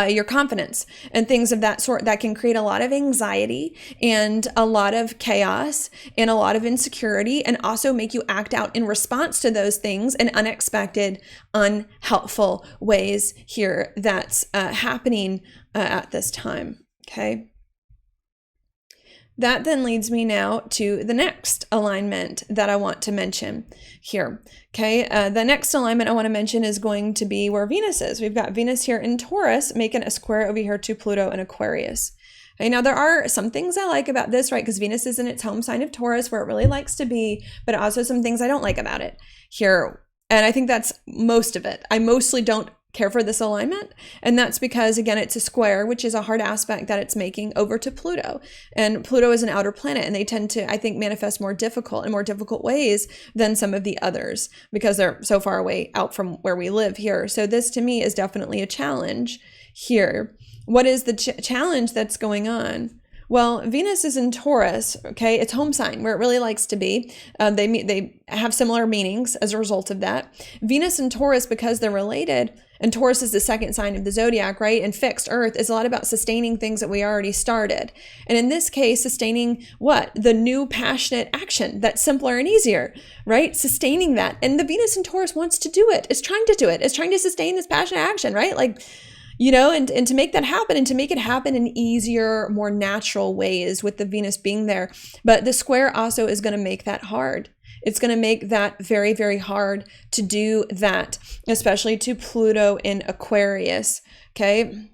your confidence and things of that sort that can create a lot of anxiety and a lot of chaos and a lot of insecurity, and also make you act out in response to those things in unexpected, unhelpful ways here that's happening at this time. Okay. That then leads me now to the next alignment that I want to mention here. Okay, the next alignment I want to mention is going to be where Venus is. We've got Venus here in Taurus making a square over here to Pluto in Aquarius. Okay, now there are some things I like about this, right? Because Venus is in its home sign of Taurus where it really likes to be, but also some things I don't like about it here. And I think that's most of it. I mostly don't care for this alignment. And that's because, again, it's a square, which is a hard aspect that it's making over to Pluto. And Pluto is an outer planet, and they tend to, I think, manifest more difficult ways than some of the others because they're so far away out from where we live here. So this to me is definitely a challenge here. What is the challenge that's going on? Well, Venus is in Taurus, okay? It's home sign where it really likes to be. They have similar meanings as a result of that. Venus and Taurus, because they're related, and Taurus is the second sign of the zodiac, right? And fixed Earth is a lot about sustaining things that we already started. And in this case, sustaining what? The new passionate action that's simpler and easier, right? Sustaining that. And the Venus in Taurus wants to do it. It's trying to do it. It's trying to sustain this passionate action, right? Like, you know, and to make that happen and to make it happen in easier, more natural ways with the Venus being there. But the square also is going to make that hard. It's going to make that very, very hard to do that, especially to Pluto in Aquarius. Okay.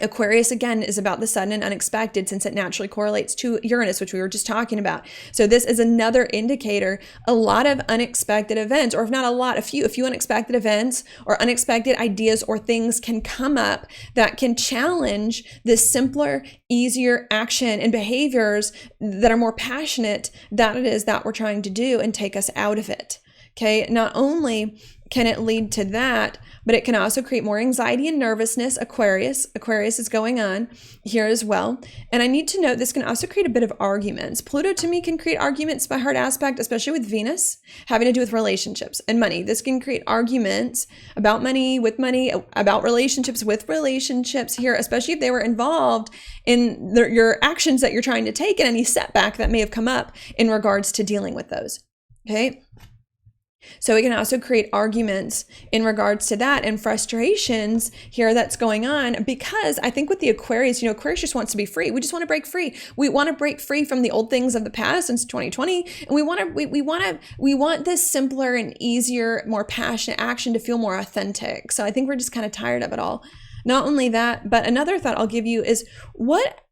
Aquarius, again, is about the sudden and unexpected since it naturally correlates to Uranus, which we were just talking about. So this is another indicator, a lot of unexpected events, or if not a lot, a few unexpected events or unexpected ideas or things can come up that can challenge this simpler, easier action and behaviors that are more passionate that it is that we're trying to do and take us out of it. Okay, not only can it lead to that, but it can also create more anxiety and nervousness. Aquarius is going on here as well. And I need to note this can also create a bit of arguments. Pluto to me can create arguments by hard aspect, especially with Venus, having to do with relationships and money. This can create arguments about money, with money, about relationships with relationships here, especially if they were involved in your actions that you're trying to take and any setback that may have come up in regards to dealing with those. Okay. So it can also create arguments in regards to that and frustrations here that's going on, because I think with the Aquarius, you know, Aquarius just wants to be free. We just want to break free. We want to break free from the old things of the past since 2020. And we want this simpler and easier, more passionate action to feel more authentic. So I think we're just kind of tired of it all. Not only that, but another thought I'll give you is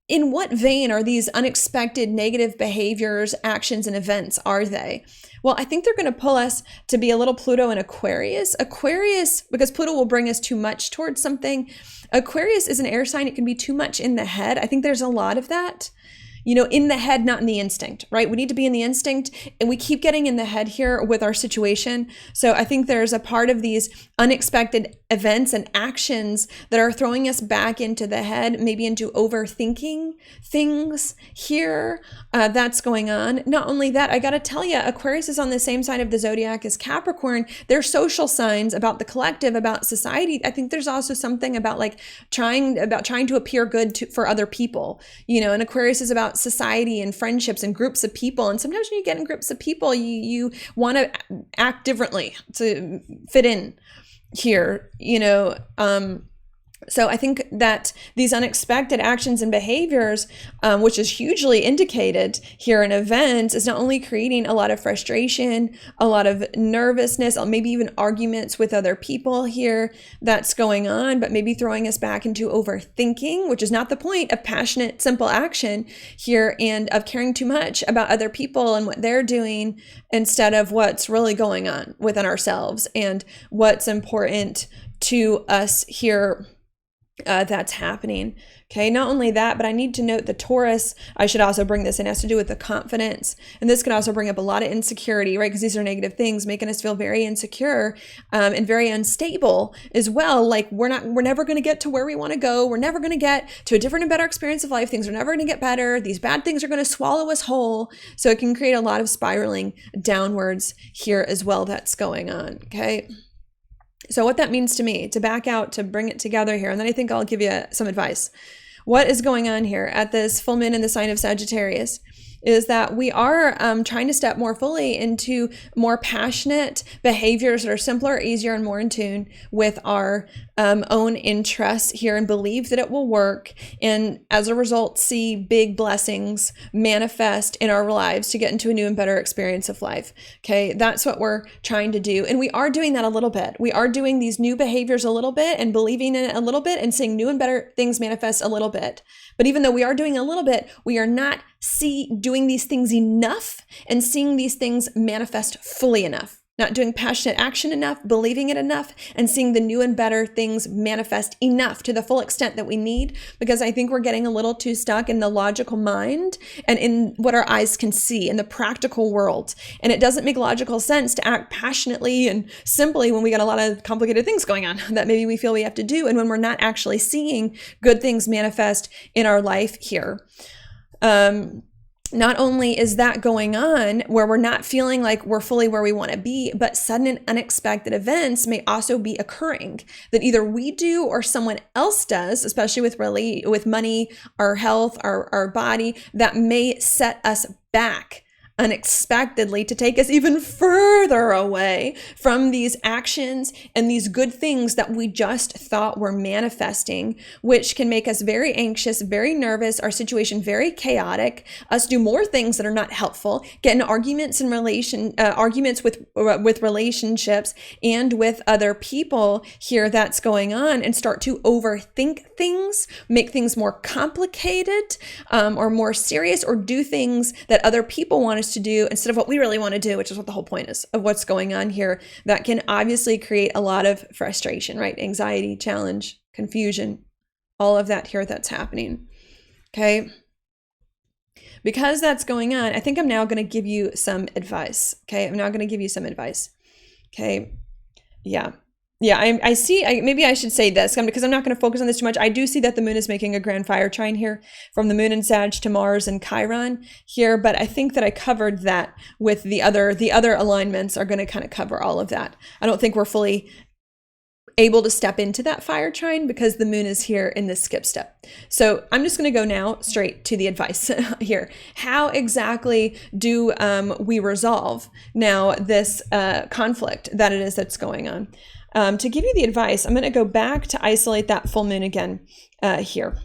in what vein are these unexpected negative behaviors, actions, and events are they? Well, I think they're going to pull us to be a little Pluto in Aquarius. Aquarius, because Pluto will bring us too much towards something. Aquarius is an air sign. It can be too much in the head. I think there's a lot of that. You know, in the head, not in the instinct, right? We need to be in the instinct, and we keep getting in the head here with our situation. So I think there's a part of these unexpected events and actions that are throwing us back into the head, maybe into overthinking things here. That's going on. Not only that, I got to tell you, Aquarius is on the same side of the zodiac as Capricorn. They're social signs about the collective, about society. I think there's also something about like trying to appear good for other people, you know, and Aquarius is about society and friendships and groups of people. And sometimes when you get in groups of people, you want to act differently to fit in here, you know. So I think that these unexpected actions and behaviors, which is hugely indicated here in events, is not only creating a lot of frustration, a lot of nervousness, or maybe even arguments with other people here that's going on, but maybe throwing us back into overthinking, which is not the point of passionate, simple action here, and of caring too much about other people and what they're doing instead of what's really going on within ourselves and what's important to us here. That's happening. Okay. Not only that, but I need to note the Taurus, I should also bring this in, has to do with the confidence. And this can also bring up a lot of insecurity, right? Because these are negative things making us feel very insecure and very unstable as well. Like we're never going to get to where we want to go. We're never going to get to a different and better experience of life. Things are never going to get better. These bad things are going to swallow us whole. So it can create a lot of spiraling downwards here as well that's going on. Okay. So what that means to me, to back out, to bring it together here, and then I think I'll give you some advice. What is going on here at this full moon in the sign of Sagittarius is that we are trying to step more fully into more passionate behaviors that are simpler, easier, and more in tune with our own interests here, and believe that it will work. And as a result, see big blessings manifest in our lives to get into a new and better experience of life. Okay, that's what we're trying to do. And we are doing that a little bit. We are doing these new behaviors a little bit and believing in it a little bit and seeing new and better things manifest a little bit. But even though we are doing a little bit, we are not doing these things enough and seeing these things manifest fully enough. Not doing passionate action enough, believing it enough, and seeing the new and better things manifest enough to the full extent that we need, because I think we're getting a little too stuck in the logical mind and in what our eyes can see in the practical world. And it doesn't make logical sense to act passionately and simply when we got a lot of complicated things going on that maybe we feel we have to do, and when we're not actually seeing good things manifest in our life here. Not only is that going on where we're not feeling like we're fully where we want to be, but sudden and unexpected events may also be occurring that either we do or someone else does, especially with money, our health, our body, that may set us back unexpectedly to take us even further away from these actions and these good things that we just thought were manifesting, which can make us very anxious, very nervous, our situation very chaotic, us do more things that are not helpful, get in arguments with relationships and with other people here that's going on, and start to overthink things, make things more complicated or more serious, or do things that other people want us to do instead of what we really want to do, which is what the whole point is of what's going on here. That can obviously create a lot of frustration, right? Anxiety, challenge, confusion, all of that here that's happening. Okay. Because that's going on, I think I'm now going to give you some advice. Okay. I'm now going to give you some advice. Okay. Yeah. I see, maybe I should say this because I'm not going to focus on this too much. I do see that the moon is making a grand fire trine here from the moon in Sag to Mars and Chiron here, but I think that I covered that with the other alignments are going to kind of cover all of that. I don't think we're fully able to step into that fire trine because the moon is here in this skip step. So I'm just going to go now straight to the advice here. How exactly do we resolve now this conflict that it is that's going on? To give you the advice, I'm going to go back to isolate that full moon again here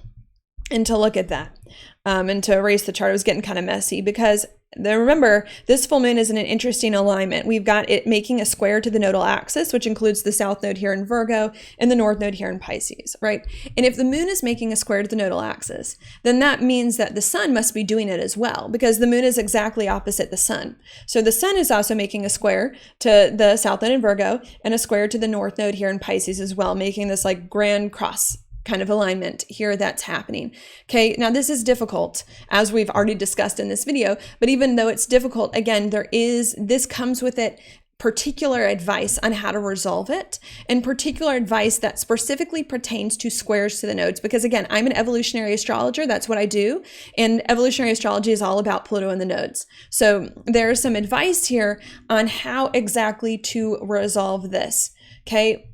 and to look at that and to erase the chart. It was getting kind of messy because remember, this full moon is in an interesting alignment. We've got it making a square to the nodal axis, which includes the south node here in Virgo and the north node here in Pisces, right? And if the moon is making a square to the nodal axis, then that means that the sun must be doing it as well, because the moon is exactly opposite the sun. So the sun is also making a square to the south node in Virgo and a square to the north node here in Pisces as well, making this like grand cross kind of alignment here that's happening. Okay, now this is difficult, as we've already discussed in this video, but even though it's difficult, again, this comes with it particular advice on how to resolve it, and particular advice that specifically pertains to squares to the nodes. Because again, I'm an evolutionary astrologer, that's what I do, and evolutionary astrology is all about Pluto and the nodes. So there's some advice here on how exactly to resolve this. Okay,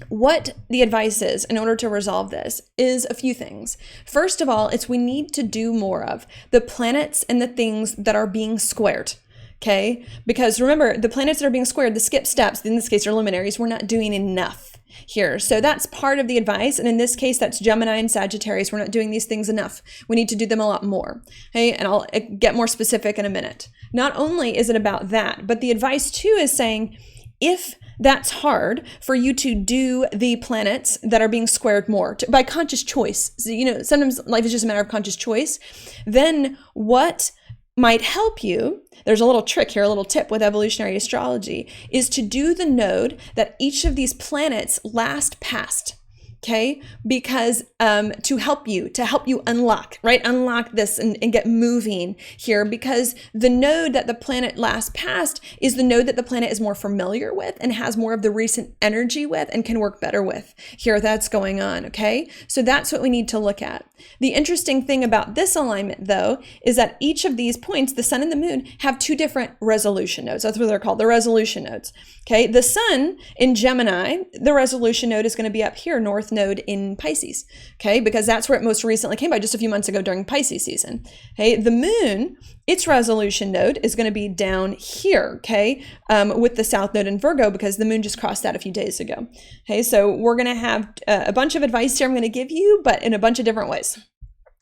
what the advice is in order to resolve this is a few things. First of all, we need to do more of the planets and the things that are being squared. Okay, because remember, the planets that are being squared, the skip steps, in this case are luminaries, we're not doing enough here. So that's part of the advice. And in this case, that's Gemini and Sagittarius. We're not doing these things enough. We need to do them a lot more. Okay, and I'll get more specific in a minute. Not only is it about that, but the advice too is saying, if that's hard for you to do the planets that are being squared more by conscious choice, so, sometimes life is just a matter of conscious choice, then what might help you, there's a little trick here, a little tip with evolutionary astrology, is to do the node that each of these planets last passed. Okay, because to help you unlock, right? Unlock this and get moving here, because the node that the planet last passed is the node that the planet is more familiar with and has more of the recent energy with and can work better with here. That's going on. Okay, so that's what we need to look at. The interesting thing about this alignment, though, is that each of these points, the sun and the moon, have two different resolution nodes. That's what they're called, the resolution nodes. Okay, the sun in Gemini, the resolution node is going to be up here, north node in Pisces. Okay, because that's where it most recently came by just a few months ago during Pisces season. Okay, the moon, its resolution node is going to be down here. Okay, with the south node in Virgo, because the moon just crossed that a few days ago. Okay, so we're going to have a bunch of advice here I'm going to give you, but in a bunch of different ways.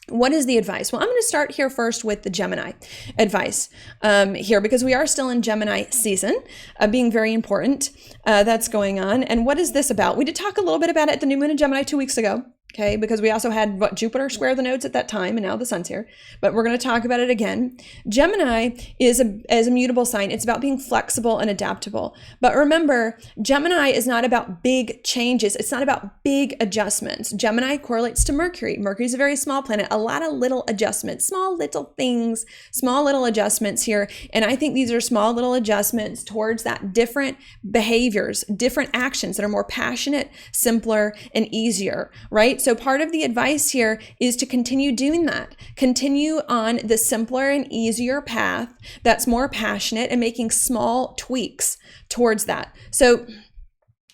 What is the advice? Well, I'm going to start here first with the Gemini advice here, because we are still in Gemini season, being very important. That's going on. And what is this about? We did talk a little bit about it at the new moon in Gemini 2 weeks ago. Okay, because we also had Jupiter square the nodes at that time, and now the sun's here. But we're going to talk about it again. Gemini is a mutable sign. It's about being flexible and adaptable. But remember, Gemini is not about big changes. It's not about big adjustments. Gemini correlates to Mercury. Mercury is a very small planet. A lot of little adjustments, small little things, small little adjustments here. And I think these are small little adjustments towards that different behaviors, different actions that are more passionate, simpler, and easier, right? So part of the advice here is to continue doing that. Continue on the simpler and easier path that's more passionate and making small tweaks towards that. So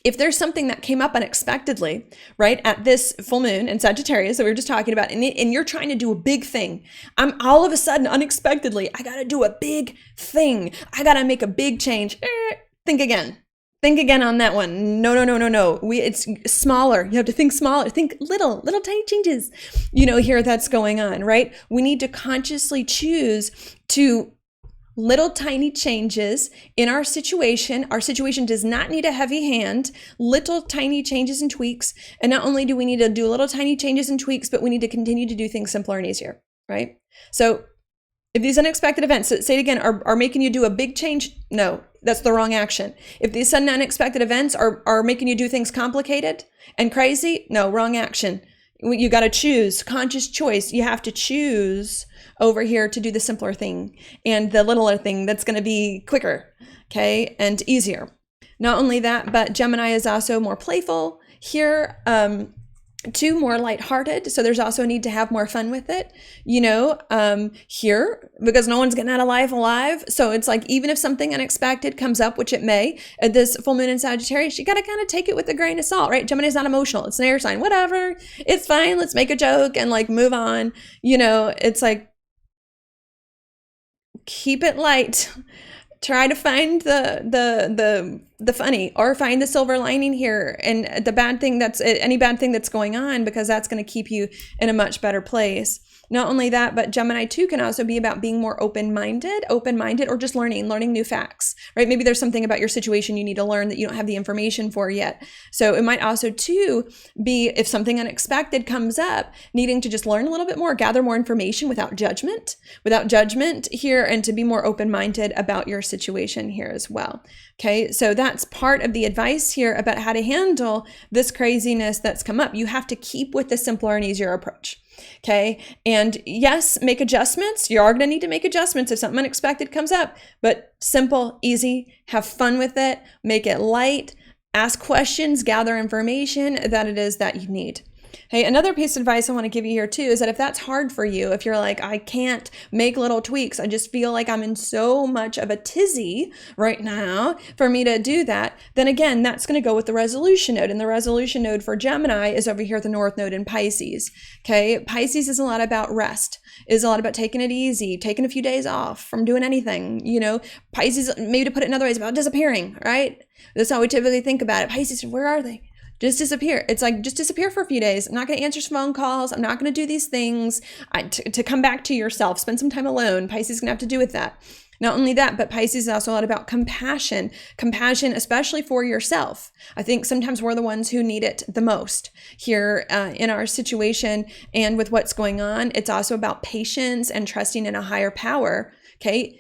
if there's something that came up unexpectedly, right, at this full moon in Sagittarius that we were just talking about, and you're trying to do a big thing, I'm all of a sudden, unexpectedly, I got to do a big thing. I got to make a big change. Think again. Think again on that one. No. It's smaller. You have to think smaller. Think little tiny changes, here that's going on, right? We need to consciously choose to little tiny changes in our situation. Our situation does not need a heavy hand, little tiny changes and tweaks. And not only do we need to do little tiny changes and tweaks, but we need to continue to do things simpler and easier, right? So if these unexpected events, say it again, are making you do a big change, no, that's the wrong action. If these sudden unexpected events are making you do things complicated and crazy, no, wrong action. You got to choose, conscious choice. You have to choose over here to do the simpler thing and the littler thing that's going to be quicker, okay, and easier. Not only that, but Gemini is also more playful here, too, more lighthearted. So there's also a need to have more fun with it, here, because no one's getting out of life alive. So it's like, even if something unexpected comes up, which it may, at this full moon in Sagittarius, you got to kind of take it with a grain of salt, right? Gemini is not emotional. It's an air sign. Whatever. It's fine. Let's make a joke and move on. It's like, keep it light. Try to find the funny, or find the silver lining here, and the bad thing any bad thing that's going on, because that's going to keep you in a much better place. Not only that, but Gemini too can also be about being more open-minded, or just learning new facts, right? Maybe there's something about your situation you need to learn that you don't have the information for yet. So it might also too be, if something unexpected comes up, needing to just learn a little bit more, gather more information without judgment here, and to be more open-minded about your situation here as well. Okay, so that's part of the advice here about how to handle this craziness that's come up. You have to keep with the simpler and easier approach. Okay, and yes, make adjustments. You are going to need to make adjustments if something unexpected comes up, but simple, easy, have fun with it, make it light, ask questions, gather information that it is that you need. Hey, another piece of advice I want to give you here too is that if that's hard for you, if you're like, I can't make little tweaks, I just feel like I'm in so much of a tizzy right now for me to do that, then again, that's going to go with the resolution node. And the resolution node for Gemini is over here at the North Node in Pisces. Okay. Pisces is a lot about rest, is a lot about taking it easy, taking a few days off from doing anything. Pisces, maybe to put it in other ways, about disappearing, right? That's how we typically think about it. Pisces, where are they? Just disappear. It's like, just disappear for a few days. I'm not going to answer phone calls. I'm not going to do these things. To come back to yourself, spend some time alone. Pisces is going to have to do with that. Not only that, but Pisces is also a lot about compassion, especially for yourself. I think sometimes we're the ones who need it the most here in our situation and with what's going on. It's also about patience and trusting in a higher power. Okay.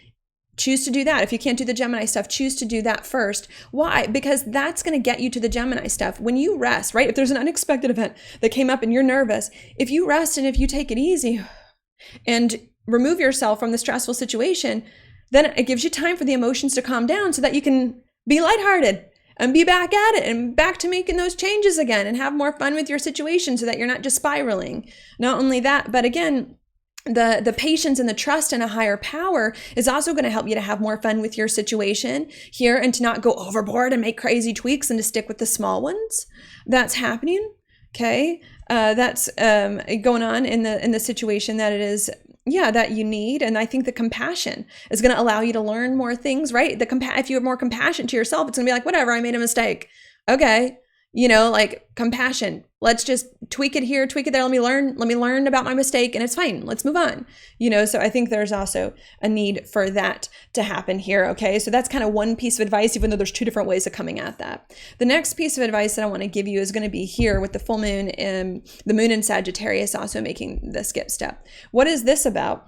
Choose to do that. If you can't do the Gemini stuff, choose to do that first. Why? Because that's going to get you to the Gemini stuff. When you rest, right? If there's an unexpected event that came up and you're nervous, if you rest and if you take it easy and remove yourself from the stressful situation, then it gives you time for the emotions to calm down so that you can be lighthearted and be back at it and back to making those changes again and have more fun with your situation so that you're not just spiraling. Not only that, but again, the patience and the trust in a higher power is also going to help you to have more fun with your situation here and to not go overboard and make crazy tweaks and to stick with the small ones. That's happening. Okay. That's going on in the situation that it is, that you need. And I think the compassion is going to allow you to learn more things, right? If you have more compassion to yourself, it's going to be like, whatever, I made a mistake. Okay. Like compassion. Let's just tweak it here, tweak it there. Let me learn about my mistake and it's fine. Let's move on. So I think there's also a need for that to happen here. Okay. So that's kind of one piece of advice, even though there's two different ways of coming at that. The next piece of advice that I want to give you is going to be here with the full moon and the moon in Sagittarius also making the skip step. What is this about?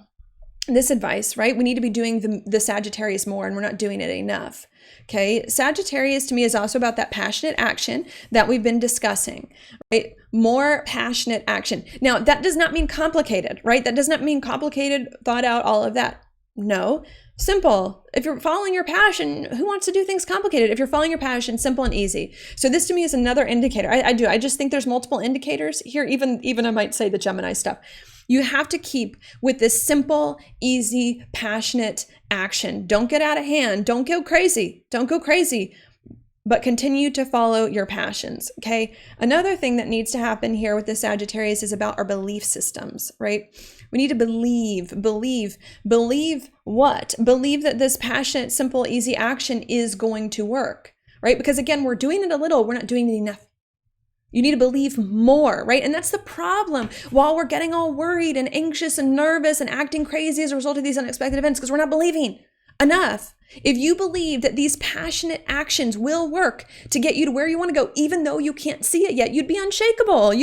This advice, right? We need to be doing the Sagittarius more and we're not doing it enough. Okay. Sagittarius to me is also about that passionate action that we've been discussing, right? More passionate action. Now that does not mean complicated, right? That does not mean complicated, thought out, all of that. No, simple. If you're following your passion, who wants to do things complicated? If you're following your passion, simple and easy. So this to me is another indicator. I just think there's multiple indicators here. Even I might say the Gemini stuff. You have to keep with this simple, easy, passionate action. Don't get out of hand. Don't go crazy. But continue to follow your passions. Okay. Another thing that needs to happen here with the Sagittarius is about our belief systems, right? We need to believe what? Believe that this passionate, simple, easy action is going to work, right? Because again, we're doing it a little, we're not doing it enough. You need to believe more, right? And that's the problem. While we're getting all worried and anxious and nervous and acting crazy as a result of these unexpected events, because we're not believing enough. If you believe that these passionate actions will work to get you to where you want to go, even though you can't see it yet, you'd be unshakable.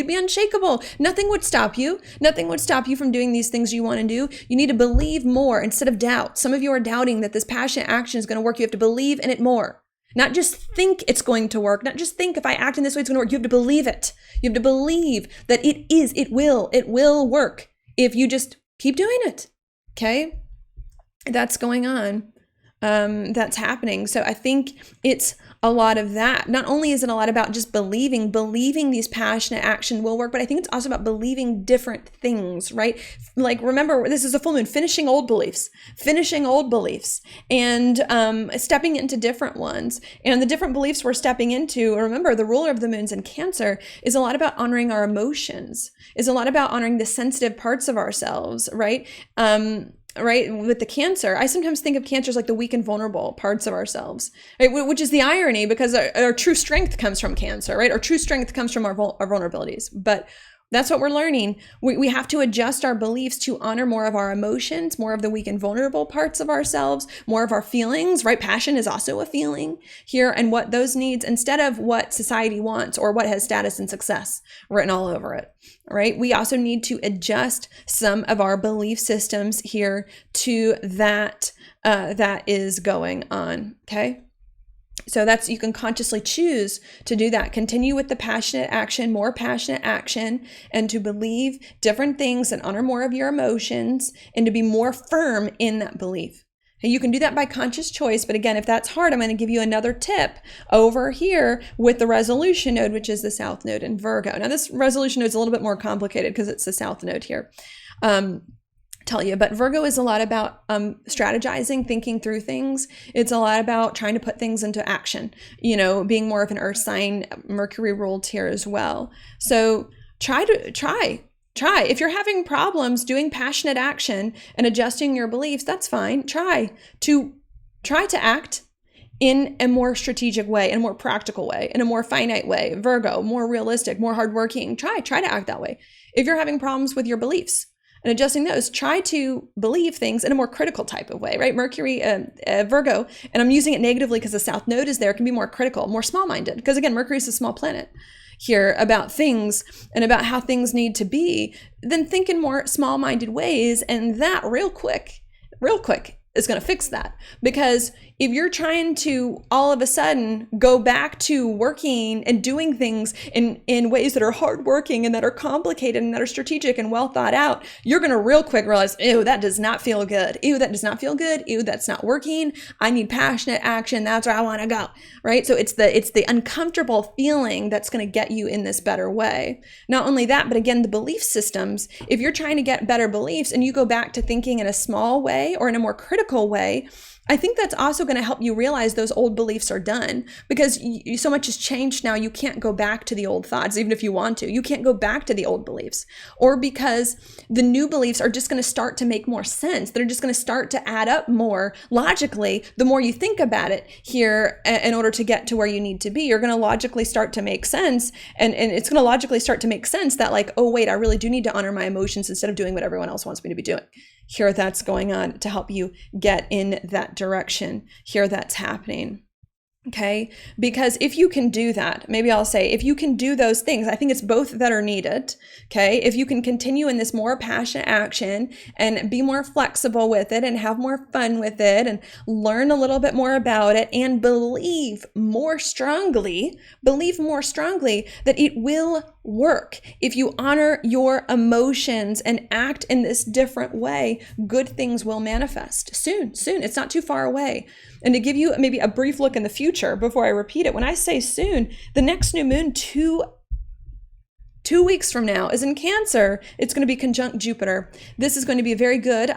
Nothing would stop you. Nothing would stop you from doing these things you want to do. You need to believe more instead of doubt. Some of you are doubting that this passionate action is going to work. You have to believe in it more. Not just think it's going to work. Not just think if I act in this way, it's going to work. You have to believe it. You have to believe that it will work if you just keep doing it. Okay. That's going on. That's happening. So I think it's a lot of that. Not only is it a lot about just believing these passionate action will work, but I think it's also about believing different things, right? Like, remember, this is a full moon, finishing old beliefs and stepping into different ones. And the different beliefs we're stepping into, remember, the ruler of the moon's in Cancer is a lot about honoring our emotions, is a lot about honoring the sensitive parts of ourselves, right? Right, with the Cancer, I sometimes think of Cancer as like the weak and vulnerable parts of ourselves, right? Which is the irony, because our true strength comes from Cancer, right? Our true strength comes from our vulnerabilities. But that's what we're learning. We have to adjust our beliefs to honor more of our emotions, more of the weak and vulnerable parts of ourselves, more of our feelings, right? Passion is also a feeling here, and what those needs instead of what society wants or what has status and success written all over it, right? We also need to adjust some of our belief systems here to that is going on, okay? So you can consciously choose to do that. Continue with the passionate action, more passionate action, and to believe different things and honor more of your emotions and to be more firm in that belief. And you can do that by conscious choice. But again, if that's hard, I'm going to give you another tip over here with the resolution node, which is the South Node in Virgo. Now, this resolution node is a little bit more complicated because it's the South Node here. Tell you, but Virgo is a lot about strategizing, thinking through things. It's a lot about trying to put things into action, being more of an earth sign, Mercury ruled here as well. So try. If you're having problems doing passionate action and adjusting your beliefs, that's fine. Try to act in a more strategic way, in a more practical way, in a more finite way. Virgo, more realistic, more hardworking. Try to act that way. If you're having problems with your beliefs and adjusting those, try to believe things in a more critical type of way, right? Mercury, Virgo, and I'm using it negatively because the South Node is there, can be more critical, more small-minded. Because again, Mercury is a small planet here about things and about how things need to be. Then think in more small-minded ways, and that real quick is going to fix that. Because if you're trying to all of a sudden go back to working and doing things in ways that are hardworking and that are complicated and that are strategic and well thought out, you're going to real quick realize, ew, that does not feel good. Ew, that does not feel good. Ew, that's not working. I need passionate action. That's where I want to go, right? So it's the uncomfortable feeling that's going to get you in this better way. Not only that, but again, the belief systems, if you're trying to get better beliefs and you go back to thinking in a small way or in a more critical way, I think that's also going to help you realize those old beliefs are done, because so much has changed now. You can't go back to the old thoughts, even if you want to. You can't go back to the old beliefs, or because the new beliefs are just going to start to make more sense. They're just going to start to add up more logically. The more you think about it here in order to get to where you need to be, you're going to logically start to make sense. And it's going to logically start to make sense that like, oh, wait, I really do need to honor my emotions instead of doing what everyone else wants me to be doing. Here, that's going on to help you get in that direction. Here, that's happening. Okay, because if you can do that, maybe I'll say, if you can do those things, I think it's both that are needed. Okay, if you can continue in this more passionate action and be more flexible with it and have more fun with it and learn a little bit more about it and believe more strongly that it will work. If you honor your emotions and act in this different way, good things will manifest soon. It's not too far away. And to give you maybe a brief look in the future before I repeat it, when I say soon, the next new moon, two weeks from now, is in Cancer. It's going to be conjunct Jupiter. This is going to be very good.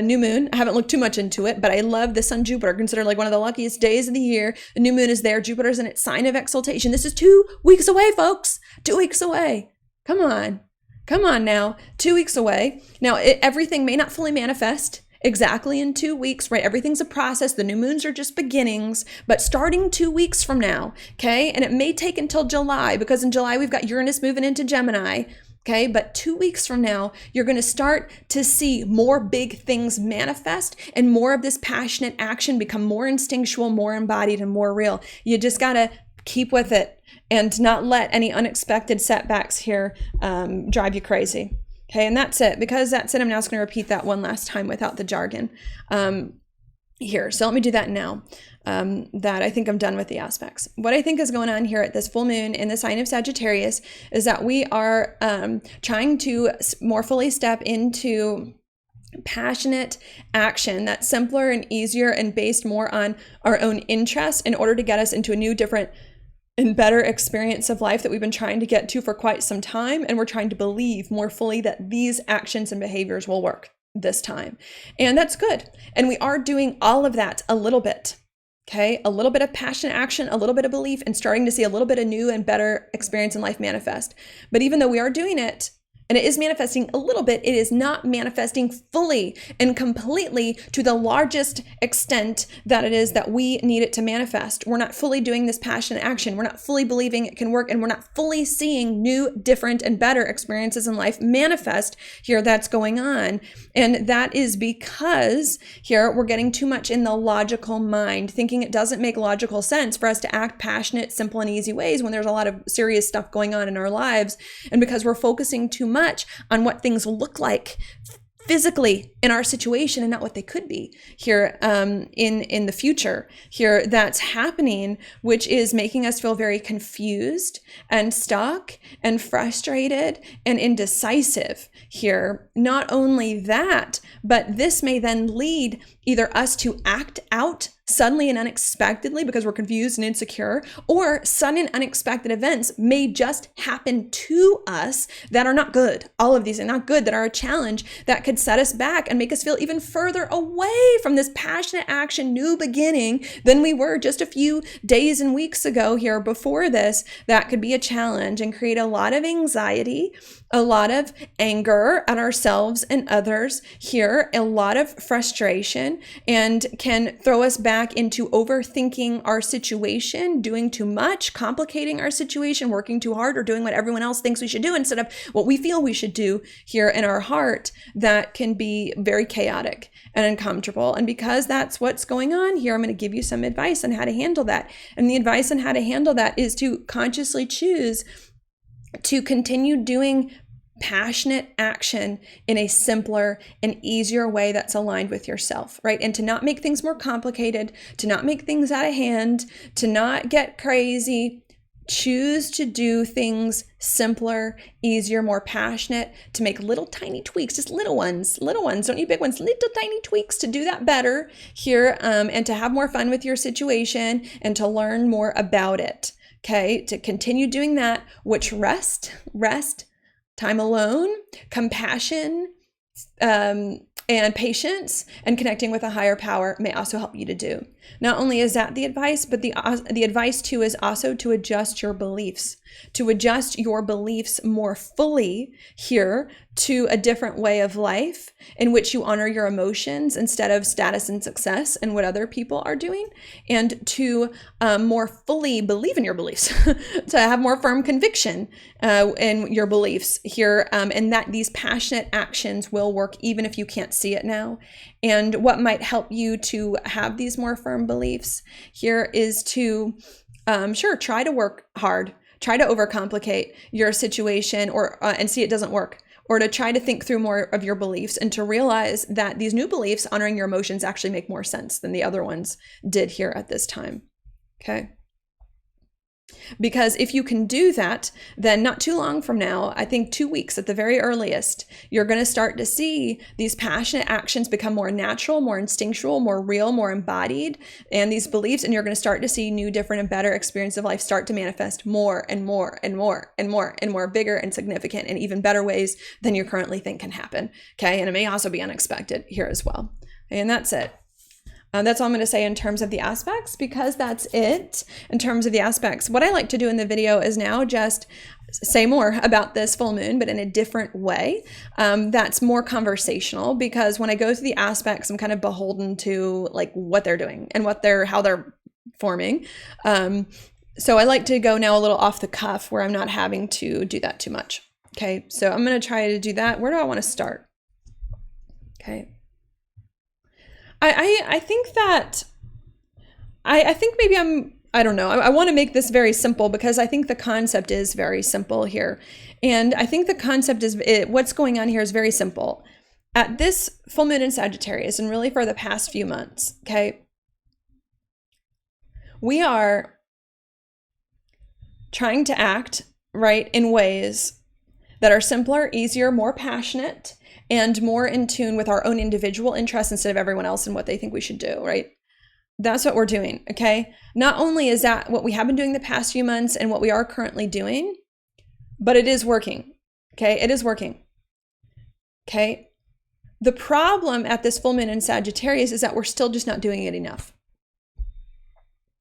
New moon. I haven't looked too much into it, but I love the Sun Jupiter. Considered like one of the luckiest days of the year. The new moon is there. Jupiter's in its sign of exaltation. This is 2 weeks away, folks. 2 weeks away. Come on now. 2 weeks away. Now, everything may not fully manifest exactly in 2 weeks, right? Everything's a process. The new moons are just beginnings, but starting 2 weeks from now, okay? And it may take until July, because in July we've got Uranus moving into Gemini, okay? But 2 weeks from now, you're going to start to see more big things manifest and more of this passionate action become more instinctual, more embodied, and more real. You just got to keep with it and not let any unexpected setbacks here drive you crazy. Okay, and that's it. Because that's it, I'm now just going to repeat that one last time without the jargon here. So let me do that now. That I think I'm done with the aspects. What I think is going on here at this full moon in the sign of Sagittarius is that we are trying to more fully step into passionate action that's simpler and easier and based more on our own interests in order to get us into a new, different, and better experience of life that we've been trying to get to for quite some time. And we're trying to believe more fully that these actions and behaviors will work this time. And that's good. And we are doing all of that a little bit. Okay, a little bit of passionate action, a little bit of belief, and starting to see a little bit of new and better experience in life manifest. But even though we are doing it, and it is manifesting a little bit, it is not manifesting fully and completely to the largest extent that it is that we need it to manifest. We're not fully doing this passionate action. We're not fully believing it can work, and we're not fully seeing new, different, and better experiences in life manifest here. That's going on. And that is because here we're getting too much in the logical mind, thinking it doesn't make logical sense for us to act passionate, simple, and easy ways when there's a lot of serious stuff going on in our lives. And because we're focusing too much on what things look like physically in our situation and not what they could be here in the future here that's happening, which is making us feel very confused and stuck and frustrated and indecisive here. Not only that, but this may then lead either us to act out suddenly and unexpectedly because we're confused and insecure, or sudden unexpected events may just happen to us that are not good. All of these are not good, that are a challenge, that could set us back and make us feel even further away from this passionate action, new beginning than we were just a few days and weeks ago here before this. That could be a challenge and create a lot of anxiety, a lot of anger at ourselves and others here, a lot of frustration, and can throw us back into overthinking our situation, doing too much, complicating our situation, working too hard, or doing what everyone else thinks we should do instead of what we feel we should do here in our heart. That can be very chaotic and uncomfortable. And because that's what's going on here, I'm going to give you some advice on how to handle that. And the advice on how to handle that is to consciously choose to continue doing passionate action in a simpler and easier way that's aligned with yourself, right? And to not make things more complicated, to not make things out of hand, to not get crazy. Choose to do things simpler, easier, more passionate, to make little tiny tweaks, just little ones, don't need big ones, little tiny tweaks to do that better here, and to have more fun with your situation and to learn more about it. Okay, to continue doing that, which rest, time alone, compassion, and patience, and connecting with a higher power may also help you to do. Not only is that the advice, but the advice too is also to adjust your beliefs, more fully here to a different way of life in which you honor your emotions instead of status and success and what other people are doing, and to more fully believe in your beliefs, to have more firm conviction in your beliefs here, and that these passionate actions will work even if you can't see it now. And what might help you to have these more firm beliefs here is to try to work hard, try to overcomplicate your situation, or and see it doesn't work, or to try to think through more of your beliefs and to realize that these new beliefs honoring your emotions actually make more sense than the other ones did here at this time. Okay. Because if you can do that, then not too long from now, I think 2 weeks at the very earliest, you're going to start to see these passionate actions become more natural, more instinctual, more real, more embodied, and these beliefs, and you're going to start to see new, different, and better experience of life start to manifest more and more and more and more and more bigger and significant and even better ways than you currently think can happen. Okay. And it may also be unexpected here as well. And that's it. That's all I'm going to say in terms of the aspects, because that's it in terms of the aspects. What I like to do in the video is now just say more about this full moon, but in a different way. That's more conversational, because when I go through the aspects, I'm kind of beholden to like what they're doing and how they're forming. So I like to go now a little off the cuff where I'm not having to do that too much. Okay. So I'm going to try to do that. Where do I want to start? Okay. I think that, I think maybe I don't know. I want to make this very simple because I think the concept is very simple here. And I think the concept is, what's going on here is very simple. At this full moon in Sagittarius, and really for the past few months, okay, we are trying to act, right, in ways that are simpler, easier, more passionate, and more in tune with our own individual interests instead of everyone else and what they think we should do, right? That's what we're doing, okay? Not only is that what we have been doing the past few months and what we are currently doing, but it is working, okay? It is working, okay? The problem at this full moon in Sagittarius is that we're still just not doing it enough,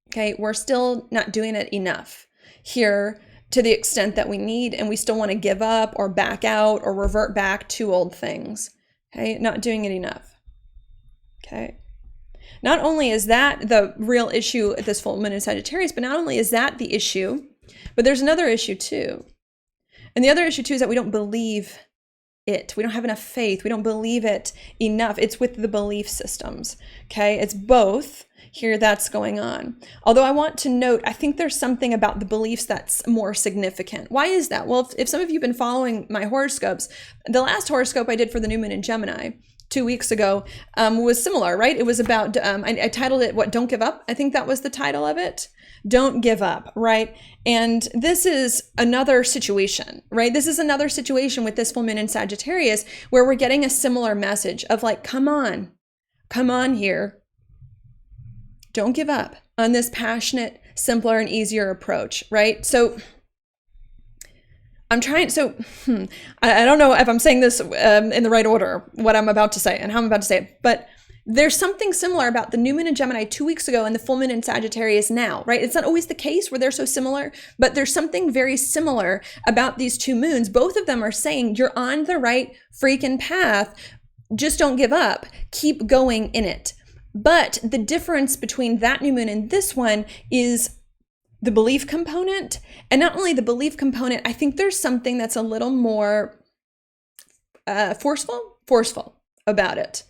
okay? We're still not doing it enough here to the extent that we need, and we still want to give up or back out or revert back to old things, okay? Not doing it enough, okay? Not only is that the real issue at this full moon in Sagittarius, but not only is that the issue, but there's another issue too. And the other issue too is that we don't believe it. We don't have enough faith. We don't believe it enough. It's with the belief systems, okay? It's both here that's going on. Although I want to note, I think there's something about the beliefs that's more significant. Why is that? Well, if some of you have been following my horoscopes, the last horoscope I did for the new moon in Gemini 2 weeks ago was similar, right? It was about, I titled it, what, Don't Give Up? I think that was the title of it. Don't give up, right? And this is another situation, right? This is another situation with this full moon in Sagittarius where we're getting a similar message of like, come on here. Don't give up on this passionate, simpler and easier approach, right? So I don't know if I'm saying this in the right order, what I'm about to say and how I'm about to say it, but there's something similar about the new moon in Gemini 2 weeks ago and the full moon in Sagittarius now, right? It's not always the case where they're so similar, but there's something very similar about these two moons. Both of them are saying you're on the right freaking path. Just don't give up. Keep going in it. But the difference between that new moon and this one is the belief component. And not only the belief component, I think there's something that's a little more forceful about it.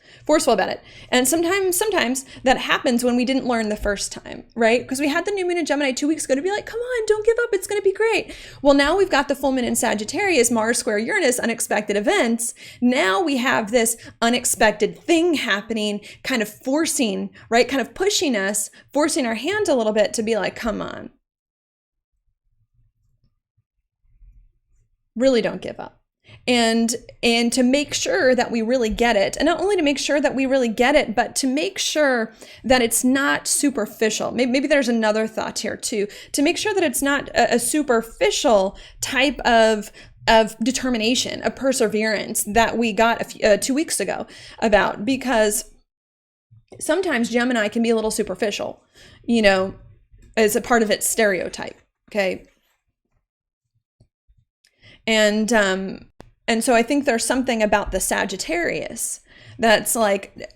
And sometimes that happens when we didn't learn the first time, right? Because we had the new moon in Gemini 2 weeks ago to be like, come on, don't give up. It's going to be great. Well, now we've got the full moon in Sagittarius, Mars square Uranus, unexpected events. Now we have this unexpected thing happening, kind of forcing, right? Kind of pushing us, forcing our hand a little bit to be like, come on. Really don't give up. And to make sure that we really get it, and not only to make sure that we really get it, but to make sure that it's not superficial. Maybe there's another thought here too, to make sure that it's not a superficial type of determination, of perseverance that we got 2 weeks ago about, because sometimes Gemini can be a little superficial, as a part of its stereotype. Okay. And so I think there's something about the Sagittarius that's like,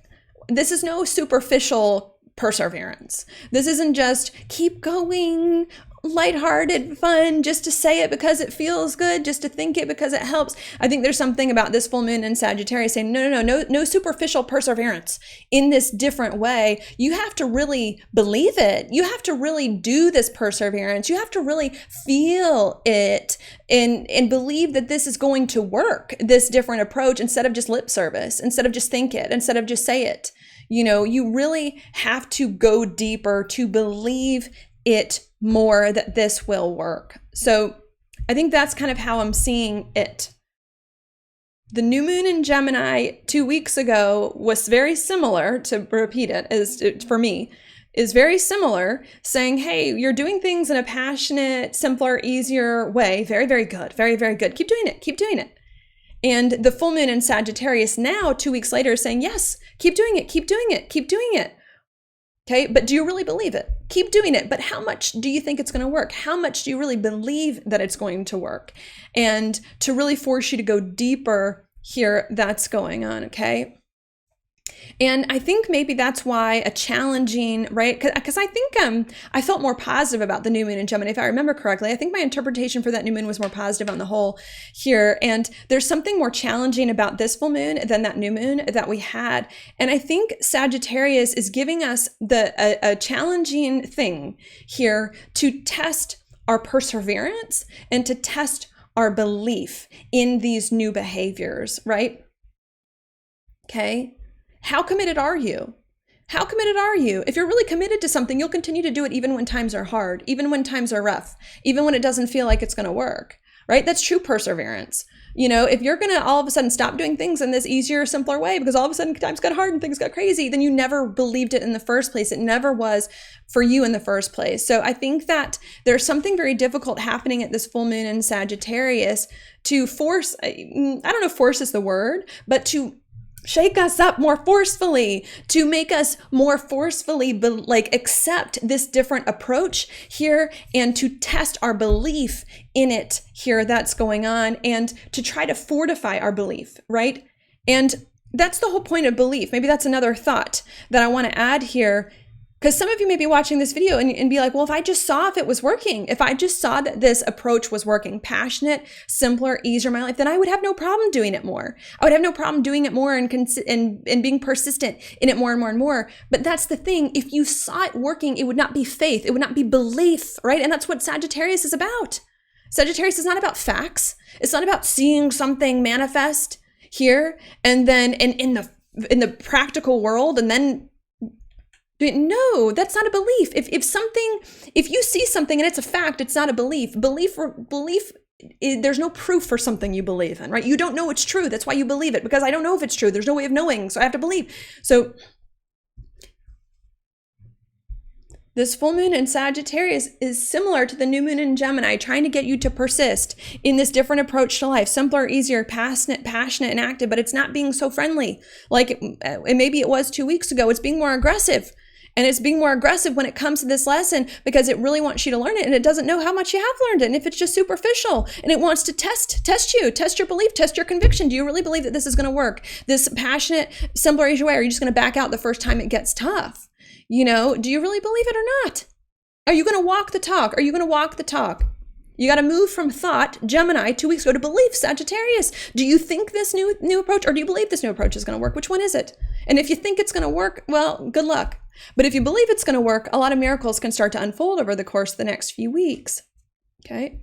this is no superficial perseverance. This isn't just keep going, lighthearted, fun, just to say it because it feels good, just to think it because it helps. I think there's something about this full moon in Sagittarius saying, no superficial perseverance in this different way. You have to really believe it. You have to really do this perseverance. You have to really feel it and believe that this is going to work, this different approach, instead of just lip service, instead of just think it, instead of just say it. You really have to go deeper to believe it more that this will work. So I think that's kind of how I'm seeing it. The new moon in Gemini 2 weeks ago was very similar, to repeat it, for me, is very similar, saying, hey, you're doing things in a passionate, simpler, easier way. Very, very good. Very, very good. Keep doing it. Keep doing it. And the full moon in Sagittarius now, 2 weeks later, is saying, yes, keep doing it. Keep doing it. Keep doing it. Okay, but do you really believe it? Keep doing it. But how much do you think it's going to work? How much do you really believe that it's going to work? And to really force you to go deeper here, that's going on, okay? And I think maybe that's why a challenging, right? Because I think I felt more positive about the new moon in Gemini. If I remember correctly, I think my interpretation for that new moon was more positive on the whole here. And there's something more challenging about this full moon than that new moon that we had. And I think Sagittarius is giving us a challenging thing here to test our perseverance and to test our belief in these new behaviors, right? Okay. How committed are you? How committed are you? If you're really committed to something, you'll continue to do it even when times are hard, even when times are rough, even when it doesn't feel like it's going to work, right? That's true perseverance. If you're going to all of a sudden stop doing things in this easier, simpler way because all of a sudden times got hard and things got crazy, then you never believed it in the first place. It never was for you in the first place. So I think that there's something very difficult happening at this full moon in Sagittarius to force, I don't know if force is the word, but to shake us up more forcefully, to make us more forcefully accept this different approach here and to test our belief in it here that's going on and to try to fortify our belief, right? And that's the whole point of belief. Maybe that's another thought that I want to add here. Because some of you may be watching this video and be like, well, if I just saw if it was working, if I just saw that this approach was working, passionate, simpler, easier in my life, then I would have no problem doing it more. I would have no problem doing it more and being persistent in it more and more and more. But that's the thing. If you saw it working, it would not be faith. It would not be belief, right? And that's what Sagittarius is about. Sagittarius is not about facts. It's not about seeing something manifest here and then in the practical world and then no, that's not a belief. If you see something and it's a fact, it's not a belief. Belief, there's no proof for something you believe in, right? You don't know it's true. That's why you believe it, because I don't know if it's true. There's no way of knowing, so I have to believe. So this full moon in Sagittarius is similar to the new moon in Gemini, trying to get you to persist in this different approach to life, simpler, easier, passionate, and active, but it's not being so friendly like maybe it was 2 weeks ago. It's being more aggressive. And it's being more aggressive when it comes to this lesson because it really wants you to learn it and it doesn't know how much you have learned it. And if it's just superficial and it wants to test you, test your belief, test your conviction. Do you really believe that this is going to work? This passionate, simpler, easier way? Or are you just going to back out the first time it gets tough? Do you really believe it or not? Are you going to walk the talk? Are you going to walk the talk? You got to move from thought, Gemini, 2 weeks ago, to belief, Sagittarius. Do you think this new approach, or do you believe this new approach is going to work? Which one is it? And if you think it's going to work, well, good luck. But if you believe it's going to work, a lot of miracles can start to unfold over the course of the next few weeks. Okay?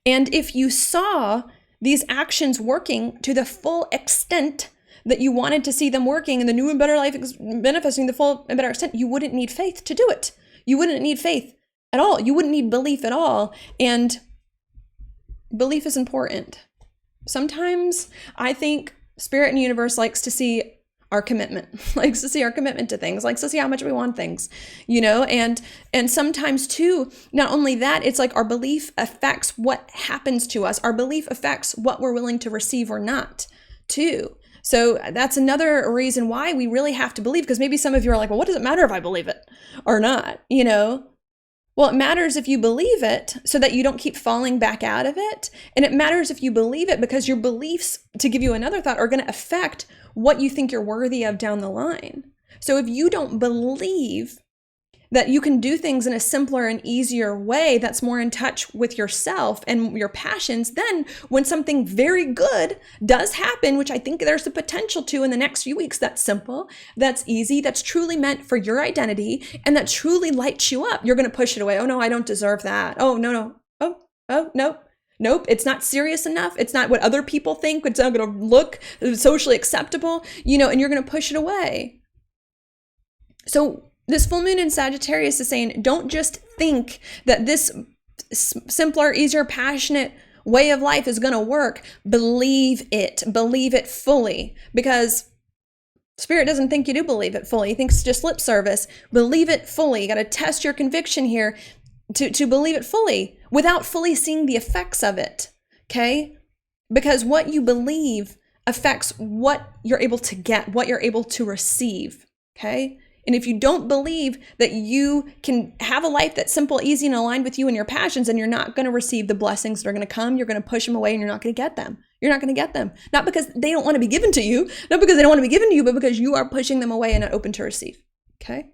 And if you saw these actions working to the full extent that you wanted to see them working and the new and better life manifesting the full and better extent, you wouldn't need faith to do it. You wouldn't need faith at all. You wouldn't need belief at all. And belief is important. Sometimes I think Spirit and Universe likes to see our commitment, likes to see our commitment to things, likes to see how much we want things, and sometimes too, not only that, it's like our belief affects what happens to us. Our belief affects what we're willing to receive or not too. So that's another reason why we really have to believe, because maybe some of you are like, well, what does it matter if I believe it or not? Well, it matters if you believe it so that you don't keep falling back out of it. And it matters if you believe it because your beliefs, to give you another thought, are going to affect what you think you're worthy of down the line. So if you don't believe that you can do things in a simpler and easier way that's more in touch with yourself and your passions, then when something very good does happen, which I think there's the potential to in the next few weeks, that's simple, that's easy, that's truly meant for your identity, and that truly lights you up, you're going to push it away. Oh no, I don't deserve that. Oh no. Oh nope, it's not serious enough. It's not what other people think. It's not going to look socially acceptable, and you're going to push it away. So this full moon in Sagittarius is saying, don't just think that this simpler, easier, passionate way of life is going to work. Believe it fully, because Spirit doesn't think you do believe it fully. He thinks it's just lip service. Believe it fully. You got to test your conviction here to believe it fully without fully seeing the effects of it. Okay? Because what you believe affects what you're able to get, what you're able to receive. Okay? And if you don't believe that you can have a life that's simple, easy, and aligned with you and your passions, then you're not going to receive the blessings that are going to come. You're going to push them away and you're not going to get them. You're not going to get them. Not because they don't want to be given to you, not because they don't want to be given to you, but because you are pushing them away and not open to receive. Okay?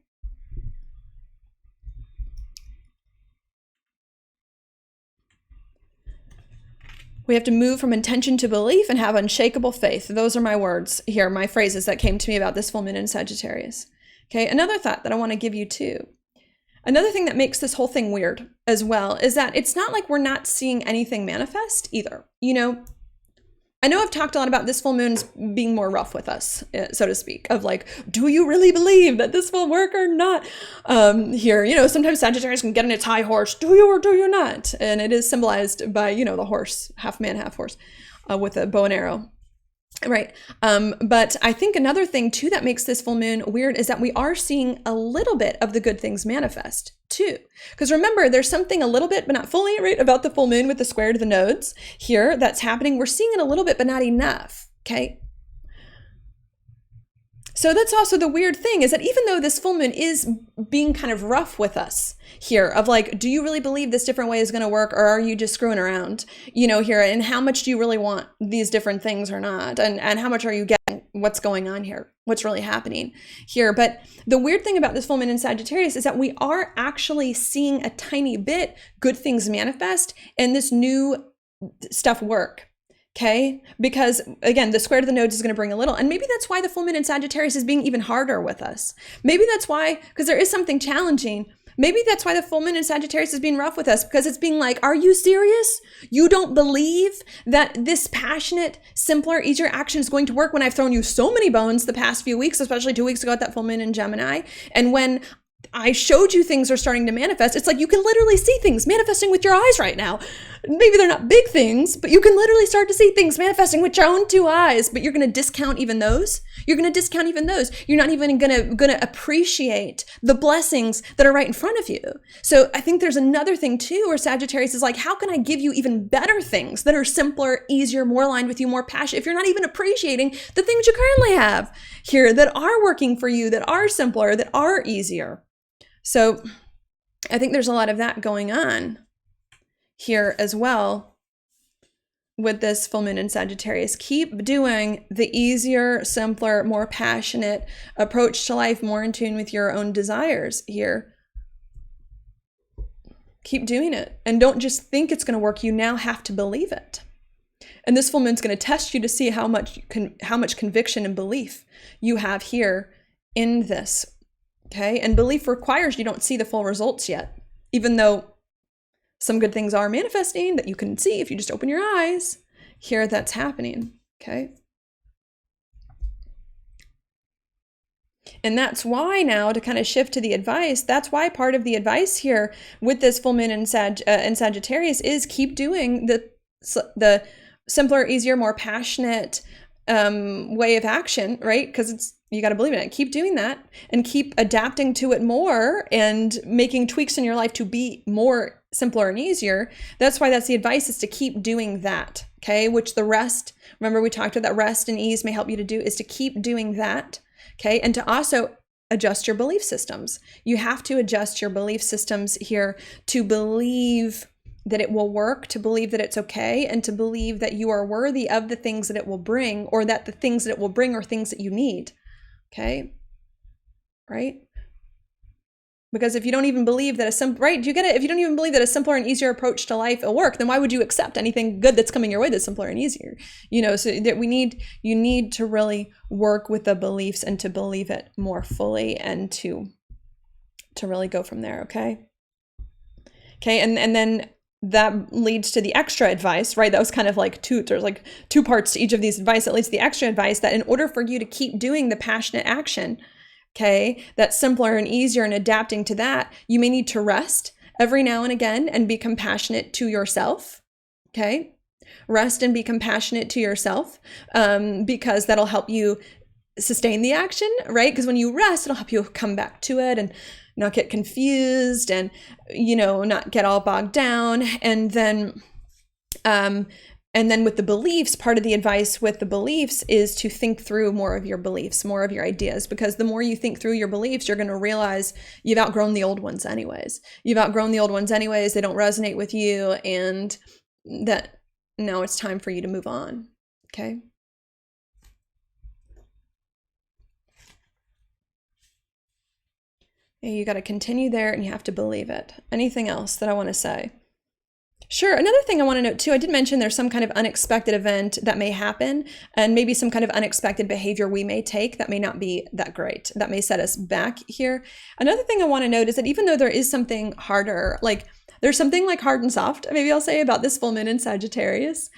We have to move from intention to belief and have unshakable faith. Those are my words here, my phrases that came to me about this full moon in Sagittarius. Okay, another thought that I want to give you too. Another thing that makes this whole thing weird as well is that it's not like we're not seeing anything manifest either. I know I've talked a lot about this full moon's being more rough with us, so to speak, of like, do you really believe that this will work or not? Here, sometimes Sagittarius can get on its high horse, do you or do you not? And it is symbolized by, the horse, half man, half horse, with a bow and arrow. Right. But I think another thing too that makes this full moon weird is that we are seeing a little bit of the good things manifest too. Because remember, there's something a little bit, but not fully, right, about the full moon with the square to the nodes here that's happening. We're seeing it a little bit, but not enough. Okay. So that's also the weird thing, is that even though this full moon is being kind of rough with us here, of like, do you really believe this different way is going to work, or are you just screwing around, here, and how much do you really want these different things or not, and how much are you getting, what's going on here, what's really happening here. But the weird thing about this full moon in Sagittarius is that we are actually seeing a tiny bit good things manifest and this new stuff work. Okay, because again, the square to the nodes is going to bring a little, and maybe that's why the full moon in Sagittarius is being even harder with us. Maybe that's why, because there is something challenging. Maybe that's why the full moon in Sagittarius is being rough with us, because it's being like, are you serious? You don't believe that this passionate, simpler, easier action is going to work when I've thrown you so many bones the past few weeks, especially 2 weeks ago at that full moon in Gemini, and when I showed you things are starting to manifest. It's like you can literally see things manifesting with your eyes right now. Maybe they're not big things, but you can literally start to see things manifesting with your own 2 eyes, but you're going to discount even those. You're going to discount even those. You're not even going to appreciate the blessings that are right in front of you. So I think there's another thing too, where Sagittarius is like, how can I give you even better things that are simpler, easier, more aligned with you, more passionate, if you're not even appreciating the things you currently have here that are working for you, that are simpler, that are easier. So I think there's a lot of that going on here as well with this full moon in Sagittarius. Keep doing the easier, simpler, more passionate approach to life, more in tune with your own desires here. Keep doing it. And don't just think it's going to work. You now have to believe it. And this full moon's going to test you to see how much conviction and belief you have here in this. Okay, and belief requires you don't see the full results yet, even though some good things are manifesting that you can see if you just open your eyes. Here, that's happening. Okay. And that's why now, to kind of shift to the advice, that's why part of the advice here with this full moon in Sagittarius is keep doing the simpler, easier, more passionate way of action, right? Because you got to believe in it. Keep doing that and keep adapting to it more and making tweaks in your life to be more simpler and easier. That's why that's the advice, is to keep doing that. Okay. Which the rest, remember we talked about that rest and ease may help you to do, is to keep doing that. Okay. And to also adjust your belief systems. You have to adjust your belief systems here to believe that it will work, to believe that it's okay, and to believe that you are worthy of the things that it will bring, or that the things that it will bring are things that you need. Okay. Right? Because if you don't even believe that right? Do you get it? If you don't even believe that a simpler and easier approach to life will work, then why would you accept anything good that's coming your way that's simpler and easier? So that you need to really work with the beliefs and to believe it more fully, and to really go from there. Okay. Okay. And then that leads to the extra advice, right? That was kind of like there's like 2 parts to each of these advice. That leads to the extra advice that in order for you to keep doing the passionate action, okay, that's simpler and easier, and adapting to that, you may need to rest every now and again and be compassionate to yourself. Okay. Rest and be compassionate to yourself, because that'll help you sustain the action, right? Because when you rest, it'll help you come back to it and not get confused, and not get all bogged down. And then with the beliefs, part of the advice with the beliefs is to think through more of your beliefs, more of your ideas, because the more you think through your beliefs, you're going to realize you've outgrown the old ones anyways. They don't resonate with you, and that now it's time for you to move on. Okay. You got to continue there, and you have to believe it. Anything else that I want to say? Sure. Another thing I want to note too, I did mention there's some kind of unexpected event that may happen, and maybe some kind of unexpected behavior we may take that may not be that great, that may set us back here. Another thing I want to note is that even though there is something harder, like there's something like hard and soft, maybe I'll say, about this full moon in Sagittarius,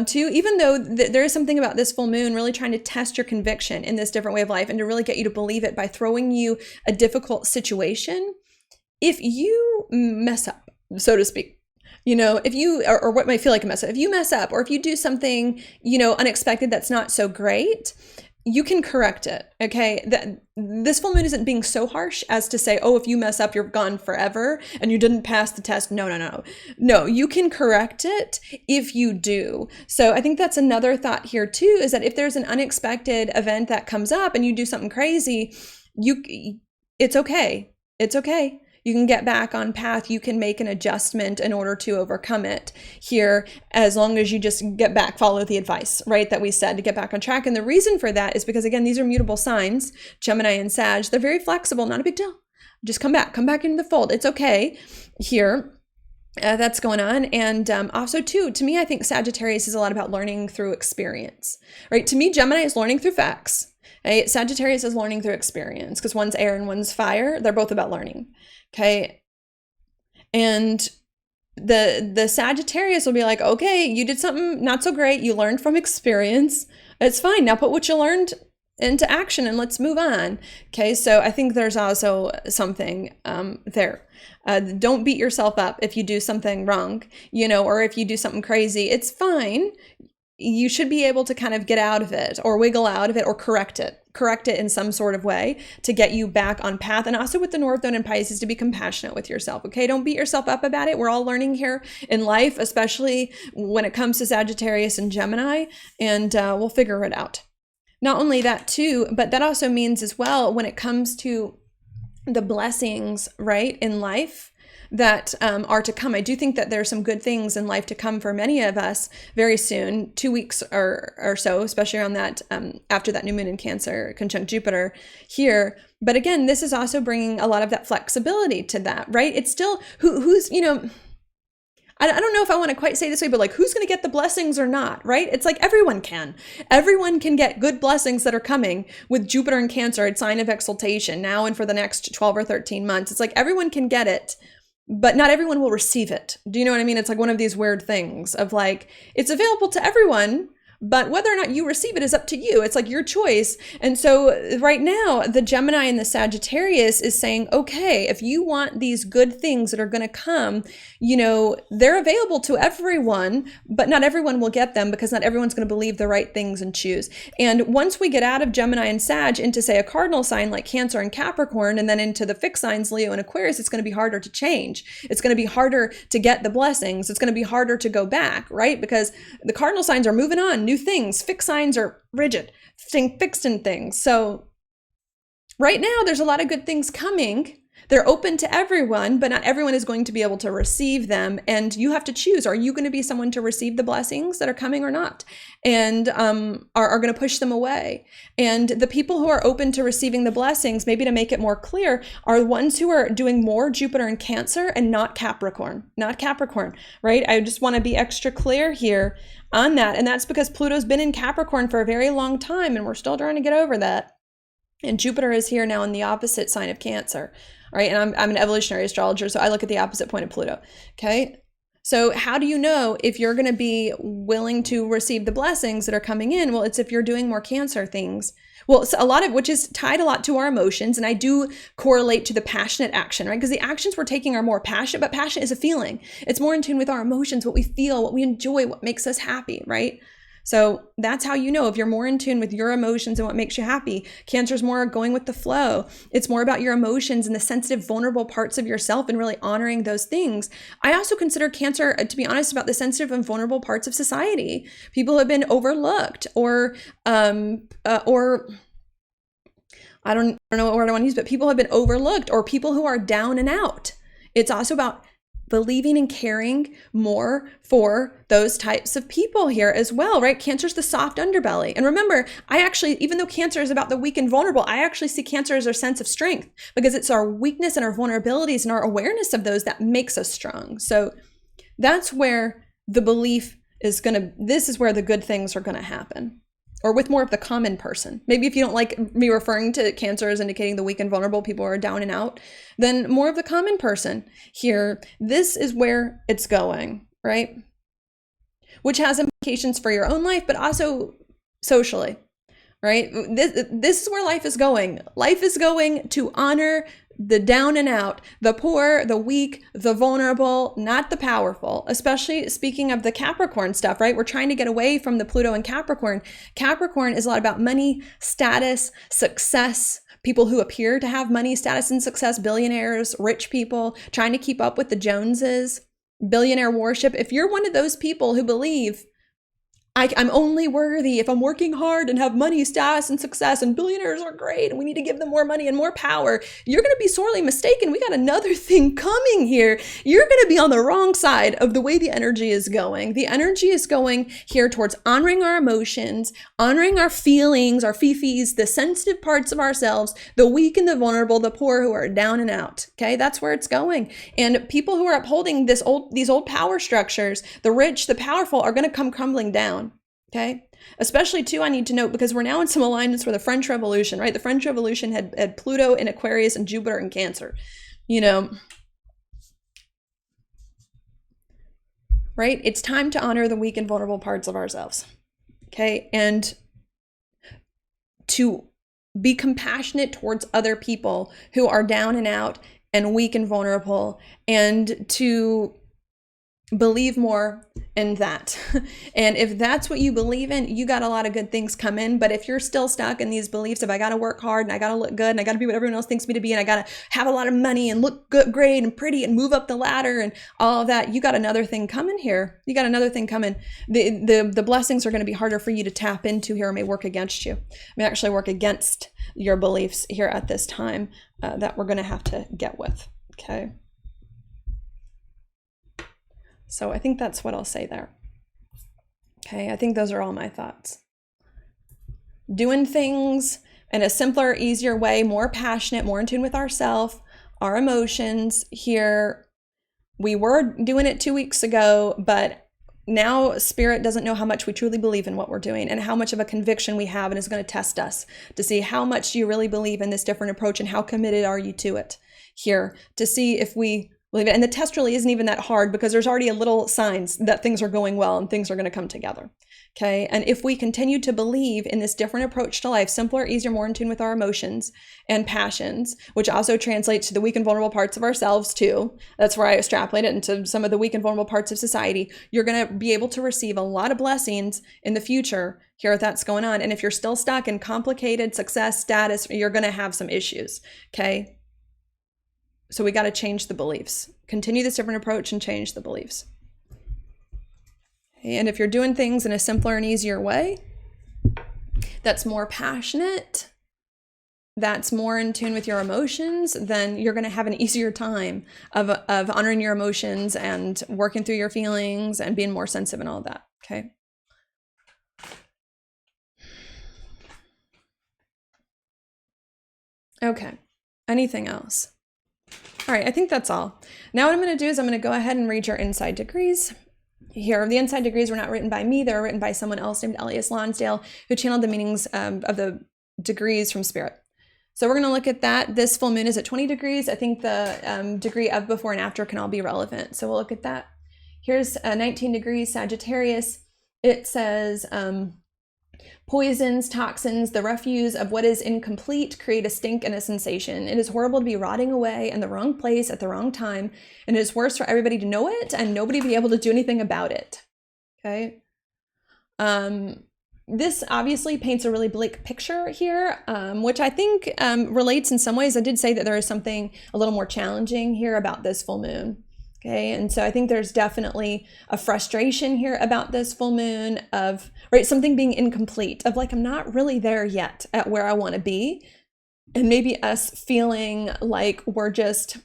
too, even though there is something about this full moon really trying to test your conviction in this different way of life, and to really get you to believe it by throwing you a difficult situation. If you mess up, so to speak, if you, or what might feel like a mess up, if you mess up, or if you do something, unexpected that's not so great, you can correct it. Okay. This full moon isn't being so harsh as to say, oh, if you mess up, you're gone forever and you didn't pass the test. No, no, no. No, you can correct it if you do. So I think that's another thought here too, is that if there's an unexpected event that comes up and you do something crazy, it's okay. It's okay. You can get back on path. You can make an adjustment in order to overcome it here, as long as you just get back, follow the advice, right, that we said to get back on track. And the reason for that is because, again, these are mutable signs, Gemini and Sag. They're very flexible, not a big deal. Just come back into the fold. It's okay here. That's going on. And also, too, to me, I think Sagittarius is a lot about learning through experience, right? To me, Gemini is learning through facts. Right? Sagittarius is learning through experience, because one's air and one's fire. They're both about learning. Okay. And the Sagittarius will be like, okay, you did something not so great. You learned from experience. It's fine. Now put what you learned into action and let's move on. Okay. So I think there's also something there. Don't beat yourself up if you do something wrong, or if you do something crazy. It's fine. You should be able to kind of get out of it or wiggle out of it or correct it in some sort of way to get you back on path. And also with the North Node and Pisces, to be compassionate with yourself. Okay. Don't beat yourself up about it. We're all learning here in life, especially when it comes to Sagittarius and Gemini, and we'll figure it out. Not only that too, but that also means as well, when it comes to the blessings, right, in life that are to come. I do think that there's some good things in life to come for many of us very soon, 2 weeks or so, especially around that, after that new moon in Cancer conjunct Jupiter here. But again, this is also bringing a lot of that flexibility to that, right? It's still who's, I don't know if I want to quite say this way, but like, who's going to get the blessings or not, right? It's like everyone can get good blessings that are coming with Jupiter in Cancer, a sign of exaltation now and for the next 12 or 13 months. It's like everyone can get it, but not everyone will receive it. Do you know what I mean? It's like one of these weird things of like, it's available to everyone, but whether or not you receive it is up to you. It's like your choice. And so right now, the Gemini and the Sagittarius is saying, okay, if you want these good things that are going to come, they're available to everyone, but not everyone will get them because not everyone's going to believe the right things and choose. And once we get out of Gemini and Sag into, say, a cardinal sign like Cancer and Capricorn, and then into the fixed signs, Leo and Aquarius, it's going to be harder to change. It's going to be harder to get the blessings. It's going to be harder to go back, right? Because the cardinal signs are moving on. New things. Fixed signs are rigid, staying fixed in things. So right now there's a lot of good things coming. They're open to everyone, but not everyone is going to be able to receive them. And you have to choose. Are you going to be someone to receive the blessings that are coming or not? And are going to push them away. And the people who are open to receiving the blessings, maybe to make it more clear, are the ones who are doing more Jupiter and Cancer and not Capricorn, right? I just want to be extra clear here on that. And that's because Pluto's been in Capricorn for a very long time, and we're still trying to get over that. And Jupiter is here now in the opposite sign of Cancer, right? And I'm an evolutionary astrologer, so I look at the opposite point of Pluto, okay? So how do you know if you're going to be willing to receive the blessings that are coming in? Well, it's if you're doing more Cancer things. Well, a lot of which is tied a lot to our emotions. And I do correlate to the passionate action, right? Because the actions we're taking are more passionate, but passion is a feeling. It's more in tune with our emotions, what we feel, what we enjoy, what makes us happy, right? So that's how you know if you're more in tune with your emotions and what makes you happy. Cancer is more going with the flow. It's more about your emotions and the sensitive, vulnerable parts of yourself and really honoring those things. I also consider Cancer, to be honest, about the sensitive and vulnerable parts of society. People have been overlooked or I don't know what word I want to use, but people have been overlooked, or people who are down and out. It's also about believing and caring more for those types of people here as well, right? Cancer's the soft underbelly. And remember, even though Cancer is about the weak and vulnerable, I actually see Cancer as our sense of strength, because it's our weakness and our vulnerabilities and our awareness of those that makes us strong. So that's where the belief is this is where the good things are going to happen. Or with more of the common person. Maybe if you don't like me referring to Cancer as indicating the weak and vulnerable, people who are down and out, then more of the common person here. This is where it's going, right? Which has implications for your own life, but also socially, right? This is where life is going. Life is going to honor the down and out, the poor, the weak, the vulnerable, not the powerful. Especially speaking of the Capricorn stuff, right? We're trying to get away from the Pluto and Capricorn. Capricorn is a lot about money, status, success, people who appear to have money, status, and success, billionaires, rich people, trying to keep up with the Joneses, billionaire worship. If you're one of those people who believe I'm only worthy if I'm working hard and have money, status, and success, and billionaires are great, and we need to give them more money and more power, you're going to be sorely mistaken. We got another thing coming here. You're going to be on the wrong side of the way the energy is going. The energy is going here towards honoring our emotions, honoring our feelings, our fifis, the sensitive parts of ourselves, the weak and the vulnerable, the poor who are down and out. Okay, that's where it's going. And people who are upholding these old power structures, the rich, the powerful, are going to come crumbling down. Okay. Especially too, I need to note, because we're now in some alignments for the French Revolution, right? The French Revolution had Pluto in Aquarius and Jupiter in Cancer, right? It's time to honor the weak and vulnerable parts of ourselves. Okay. And to be compassionate towards other people who are down and out and weak and vulnerable, and to believe more in that. And if that's what you believe in, you got a lot of good things come in. But if you're still stuck in these beliefs of I got to work hard and I got to look good and I got to be what everyone else thinks me to be and I got to have a lot of money and look good, great and pretty and move up the ladder and all of that, you got another thing coming here. You got another thing coming. The blessings are going to be harder for you to tap into here, or may work against you. May actually work against your beliefs here at this time that we're going to have to get with. Okay. So I think that's what I'll say there. Okay, I think those are all my thoughts. Doing things in a simpler, easier way, more passionate, more in tune with ourselves, our emotions here. We were doing it 2 weeks ago, but now Spirit doesn't know how much we truly believe in what we're doing and how much of a conviction we have, and is going to test us to see how much you really believe in this different approach and how committed are you to it here, to see if we believe it. And the test really isn't even that hard, because there's already a little signs that things are going well and things are going to come together. Okay. And if we continue to believe in this different approach to life, simpler, easier, more in tune with our emotions and passions, which also translates to the weak and vulnerable parts of ourselves too. That's where I extrapolate it into some of the weak and vulnerable parts of society. You're going to be able to receive a lot of blessings in the future here that's going on. And if you're still stuck in complicated success, status, you're going to have some issues. Okay. So we got to change the beliefs, continue this different approach and change the beliefs. And if you're doing things in a simpler and easier way, that's more passionate, that's more in tune with your emotions, then you're going to have an easier time of honoring your emotions and working through your feelings and being more sensitive and all of that. Okay. Okay. Anything else? All right, I think that's all. Now what I'm going to do is I'm going to go ahead and read your inside degrees. Here, the inside degrees were not written by me. They were written by someone else named Elias Lonsdale, who channeled the meanings of the degrees from Spirit. So we're going to look at that. This full moon is at 20 degrees. I think the degree of before and after can all be relevant. So we'll look at that. Here's 19 degrees Sagittarius. It says, poisons, toxins, the refuse of what is incomplete create a stink and a sensation. It is horrible to be rotting away in the wrong place at the wrong time, and it is worse for everybody to know it and nobody be able to do anything about it. Okay. This obviously paints a really bleak picture here, which I think relates in some ways. I did say that there is something a little more challenging here about this full moon. Okay, and so I think there's definitely a frustration here about this full moon of, right, something being incomplete, of like, I'm not really there yet at where I want to be. And maybe us feeling like we're just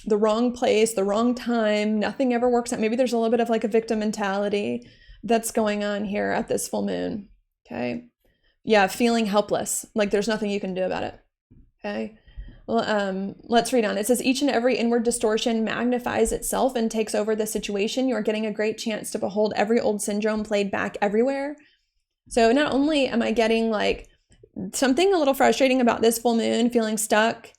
the wrong place, the wrong time, nothing ever works out. Maybe there's a little bit of like a victim mentality that's going on here at this full moon. Okay, yeah, feeling helpless, like there's nothing you can do about it. Okay. Well, let's read on. It says, each and every inward distortion magnifies itself and takes over the situation. You are getting a great chance to behold every old syndrome played back everywhere. So not only am I getting like something a little frustrating about this full moon, feeling stuck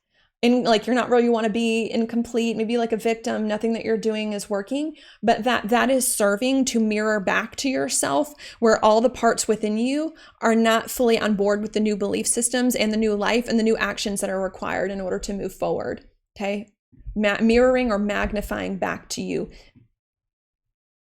like you're not where you want to be, incomplete, maybe like a victim, nothing that you're doing is working, but that is serving to mirror back to yourself where all the parts within you are not fully on board with the new belief systems and the new life and the new actions that are required in order to move forward. Okay. Mirroring or magnifying back to you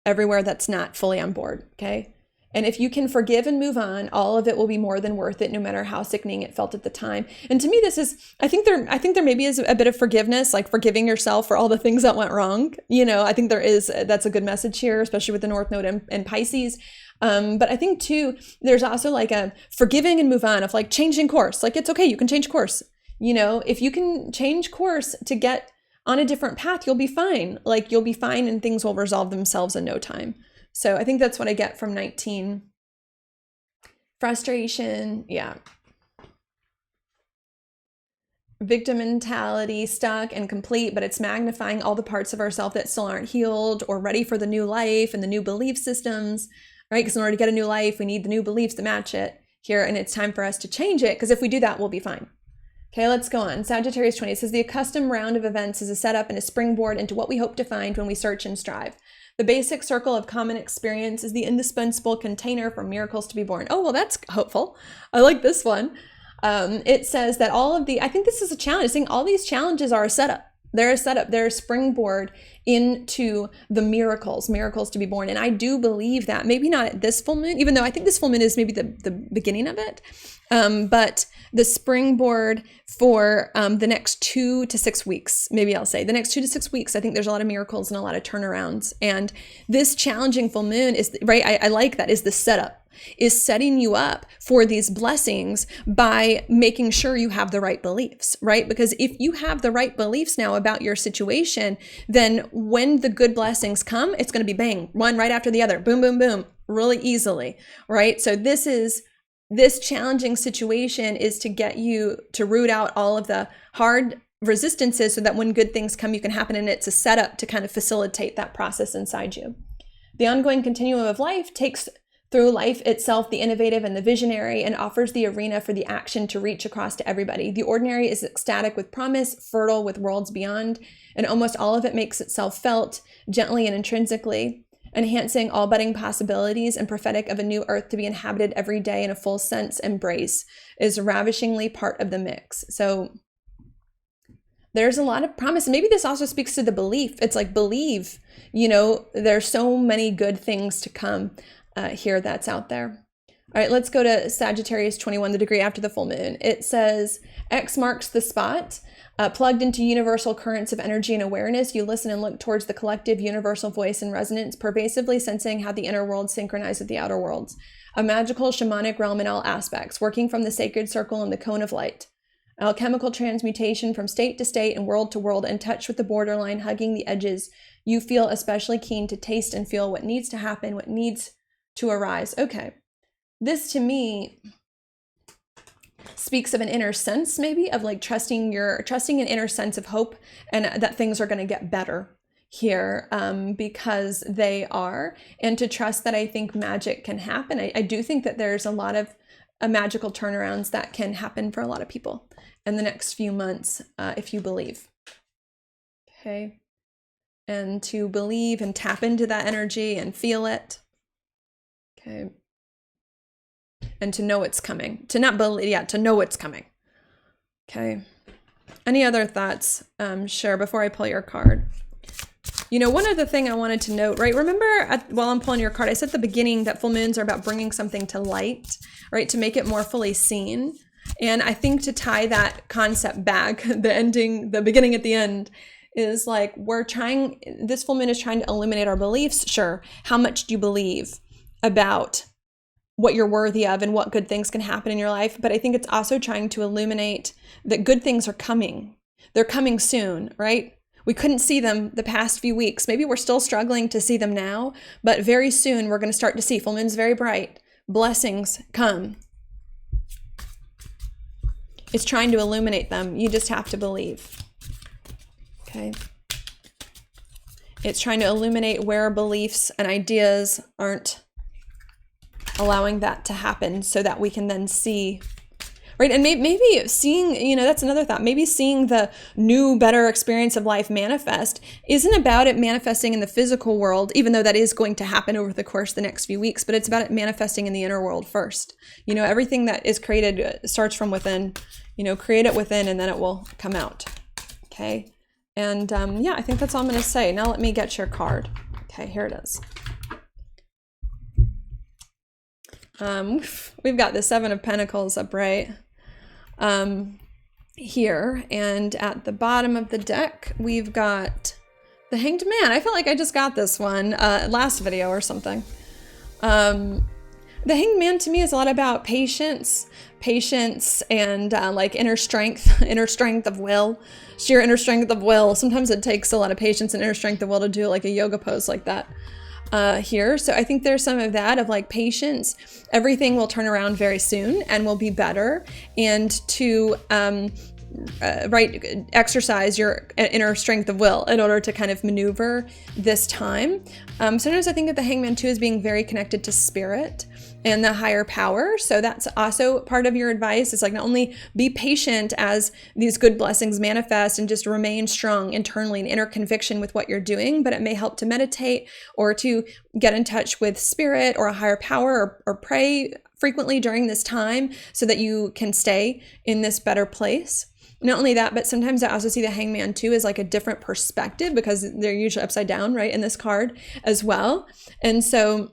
everywhere that's not fully on board. Okay. And if you can forgive and move on, all of it will be more than worth it, no matter how sickening it felt at the time. And to me, this is, I think there maybe is a bit of forgiveness, like forgiving yourself for all the things that went wrong. You know, I think that's a good message here, especially with the North Node and Pisces. But I think too, there's also like a forgiving and move on of like changing course. Like, it's okay. You can change course. You know, if you can change course to get on a different path, you'll be fine. Like, you'll be fine and things will resolve themselves in no time. So I think that's what I get from 19. Frustration, yeah. Victim mentality, stuck and complete, but it's magnifying all the parts of ourselves that still aren't healed or ready for the new life and the new belief systems, right? Because in order to get a new life, we need the new beliefs to match it here. And it's time for us to change it, because if we do that, we'll be fine. Okay, let's go on. Sagittarius 20 says, the accustomed round of events is a setup and a springboard into what we hope to find when we search and strive. The basic circle of common experience is the indispensable container for miracles to be born. Oh, well, that's hopeful. I like this one. It says that I think this is a challenge, saying all these challenges are a setup. They're a setup. They're a springboard into the miracles to be born. And I do believe that, maybe not at this full moon, even though I think this full moon is maybe the beginning of it. But the springboard for the next 2 to 6 weeks, maybe I'll say the next 2 to 6 weeks, I think there's a lot of miracles and a lot of turnarounds. And this challenging full moon is, right, I like that, is the setup, is setting you up for these blessings by making sure you have the right beliefs, right? Because if you have the right beliefs now about your situation, then when the good blessings come, it's going to be bang, one right after the other, boom, boom, boom, really easily, right? So this challenging situation is to get you to root out all of the hard resistances so that when good things come, you can happen. And it's a setup to kind of facilitate that process inside you. The ongoing continuum of life takes through life itself the innovative and the visionary, and offers the arena for the action to reach across to everybody. The ordinary is ecstatic with promise, fertile with worlds beyond, and almost all of it makes itself felt gently and intrinsically, enhancing all budding possibilities and prophetic of a new earth to be inhabited every day in a full sense embrace, is ravishingly part of the mix. So there's a lot of promise. And maybe this also speaks to the belief. It's like, believe, you know, there's so many good things to come here that's out there. All right, let's go to Sagittarius 21, the degree after the full moon. It says, X marks the spot. Plugged into universal currents of energy and awareness, you listen and look towards the collective universal voice and resonance, pervasively sensing how the inner worlds synchronize with the outer worlds. A magical shamanic realm in all aspects, working from the sacred circle and the cone of light. Alchemical transmutation from state to state and world to world, in touch with the borderline, hugging the edges. You feel especially keen to taste and feel what needs to happen, what needs to arise. Okay. This to me speaks of an inner sense, maybe, of like trusting an inner sense of hope, and that things are going to get better here, because they are, and to trust that I think magic can happen. I do think that there's a lot of magical turnarounds that can happen for a lot of people in the next few months, if you believe. Okay. And to believe and tap into that energy and feel it. Okay. And to know it's coming. To not believe, yeah, to know it's coming. Okay. Any other thoughts? Sure, before I pull your card. You know, one other thing I wanted to note, right? Remember, while I'm pulling your card, I said at the beginning that full moons are about bringing something to light, right? To make it more fully seen. And I think to tie that concept back, the beginning at the end, is like, this full moon is trying to illuminate our beliefs. Sure. How much do you believe about what you're worthy of and what good things can happen in your life? But I think it's also trying to illuminate that good things are coming. They're coming soon, right? We couldn't see them the past few weeks. Maybe we're still struggling to see them now, but very soon we're going to start to see. Full moon's very bright. Blessings come. It's trying to illuminate them. You just have to believe. Okay. It's trying to illuminate where beliefs and ideas aren't allowing that to happen, so that we can then see, right? And maybe seeing, that's another thought. Maybe seeing the new, better experience of life manifest isn't about it manifesting in the physical world, even though that is going to happen over the course of the next few weeks, but it's about it manifesting in the inner world first. Everything that is created starts from within, create it within, and then it will come out. Okay. And yeah, I think that's all I'm going to say. Now let me get your card. Okay, here it is. We've got the Seven of Pentacles upright here, and at the bottom of the deck we've got the Hanged Man. I feel like I just got this one last video or something. The Hanged Man to me is a lot about patience and like inner strength of will, sheer inner strength of will. Sometimes it takes a lot of patience and inner strength of will to do like a yoga pose like that. Here. So I think there's some of that of like patience. Everything will turn around very soon and will be better. And to exercise your inner strength of will in order to kind of maneuver this time. Sometimes I think of the Hangman too as being very connected to spirit and the higher power. So that's also part of your advice. It's like not only be patient as these good blessings manifest and just remain strong internally and inner conviction with what you're doing, but it may help to meditate or to get in touch with spirit or a higher power or pray frequently during this time so that you can stay in this better place. Not only that, but sometimes I also see the Hangman too as like a different perspective because they're usually upside down, right, in this card as well. And so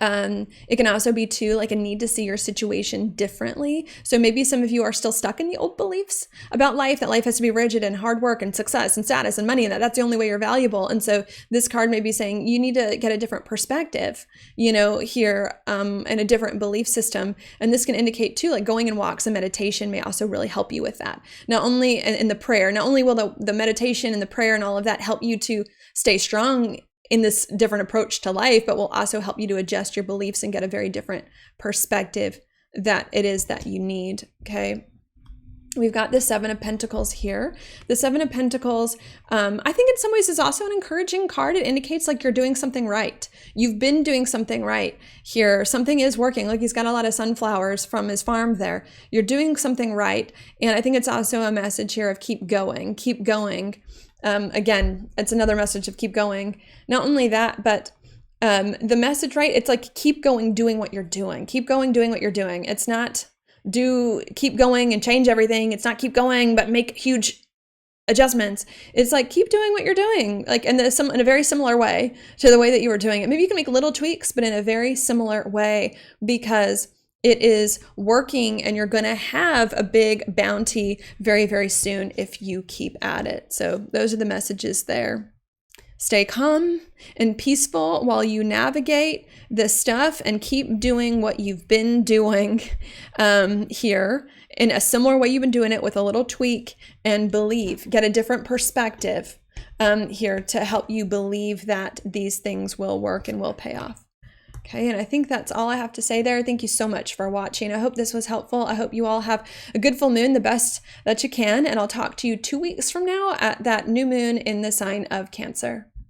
it can also be too like a need to see your situation differently. So maybe some of you are still stuck in the old beliefs about life, that life has to be rigid and hard work and success and status and money, and that's the only way you're valuable. And so this card may be saying you need to get a different perspective, here, and a different belief system. And this can indicate too, like going in walks and meditation may also really help you with that. Not only in the prayer, not only will the meditation and the prayer and all of that help you to stay strong in this different approach to life, but will also help you to adjust your beliefs and get a very different perspective that it is that you need. Okay. We've got the Seven of Pentacles here. The Seven of Pentacles, I think in some ways is also an encouraging card. It indicates like you're doing something right. You've been doing something right here. Something is working. Like he's got a lot of sunflowers from his farm there. You're doing something right. And I think it's also a message here of keep going, keep going. Again, it's another message of keep going. Not only that, but the message, right? It's like keep going, doing what you're doing. Keep going, doing what you're doing. It's not keep going and change everything. It's not keep going, but make huge adjustments. It's like keep doing what you're doing, like in a very similar way to the way that you were doing it. Maybe you can make little tweaks, but in a very similar way because it is working and you're going to have a big bounty very, very soon if you keep at it. So those are the messages there. Stay calm and peaceful while you navigate this stuff and keep doing what you've been doing here in a similar way you've been doing it with a little tweak, and get a different perspective here to help you believe that these things will work and will pay off. Okay, and I think that's all I have to say there. Thank you so much for watching. I hope this was helpful. I hope you all have a good full moon, the best that you can, and I'll talk to you 2 weeks from now at that new moon in the sign of Cancer.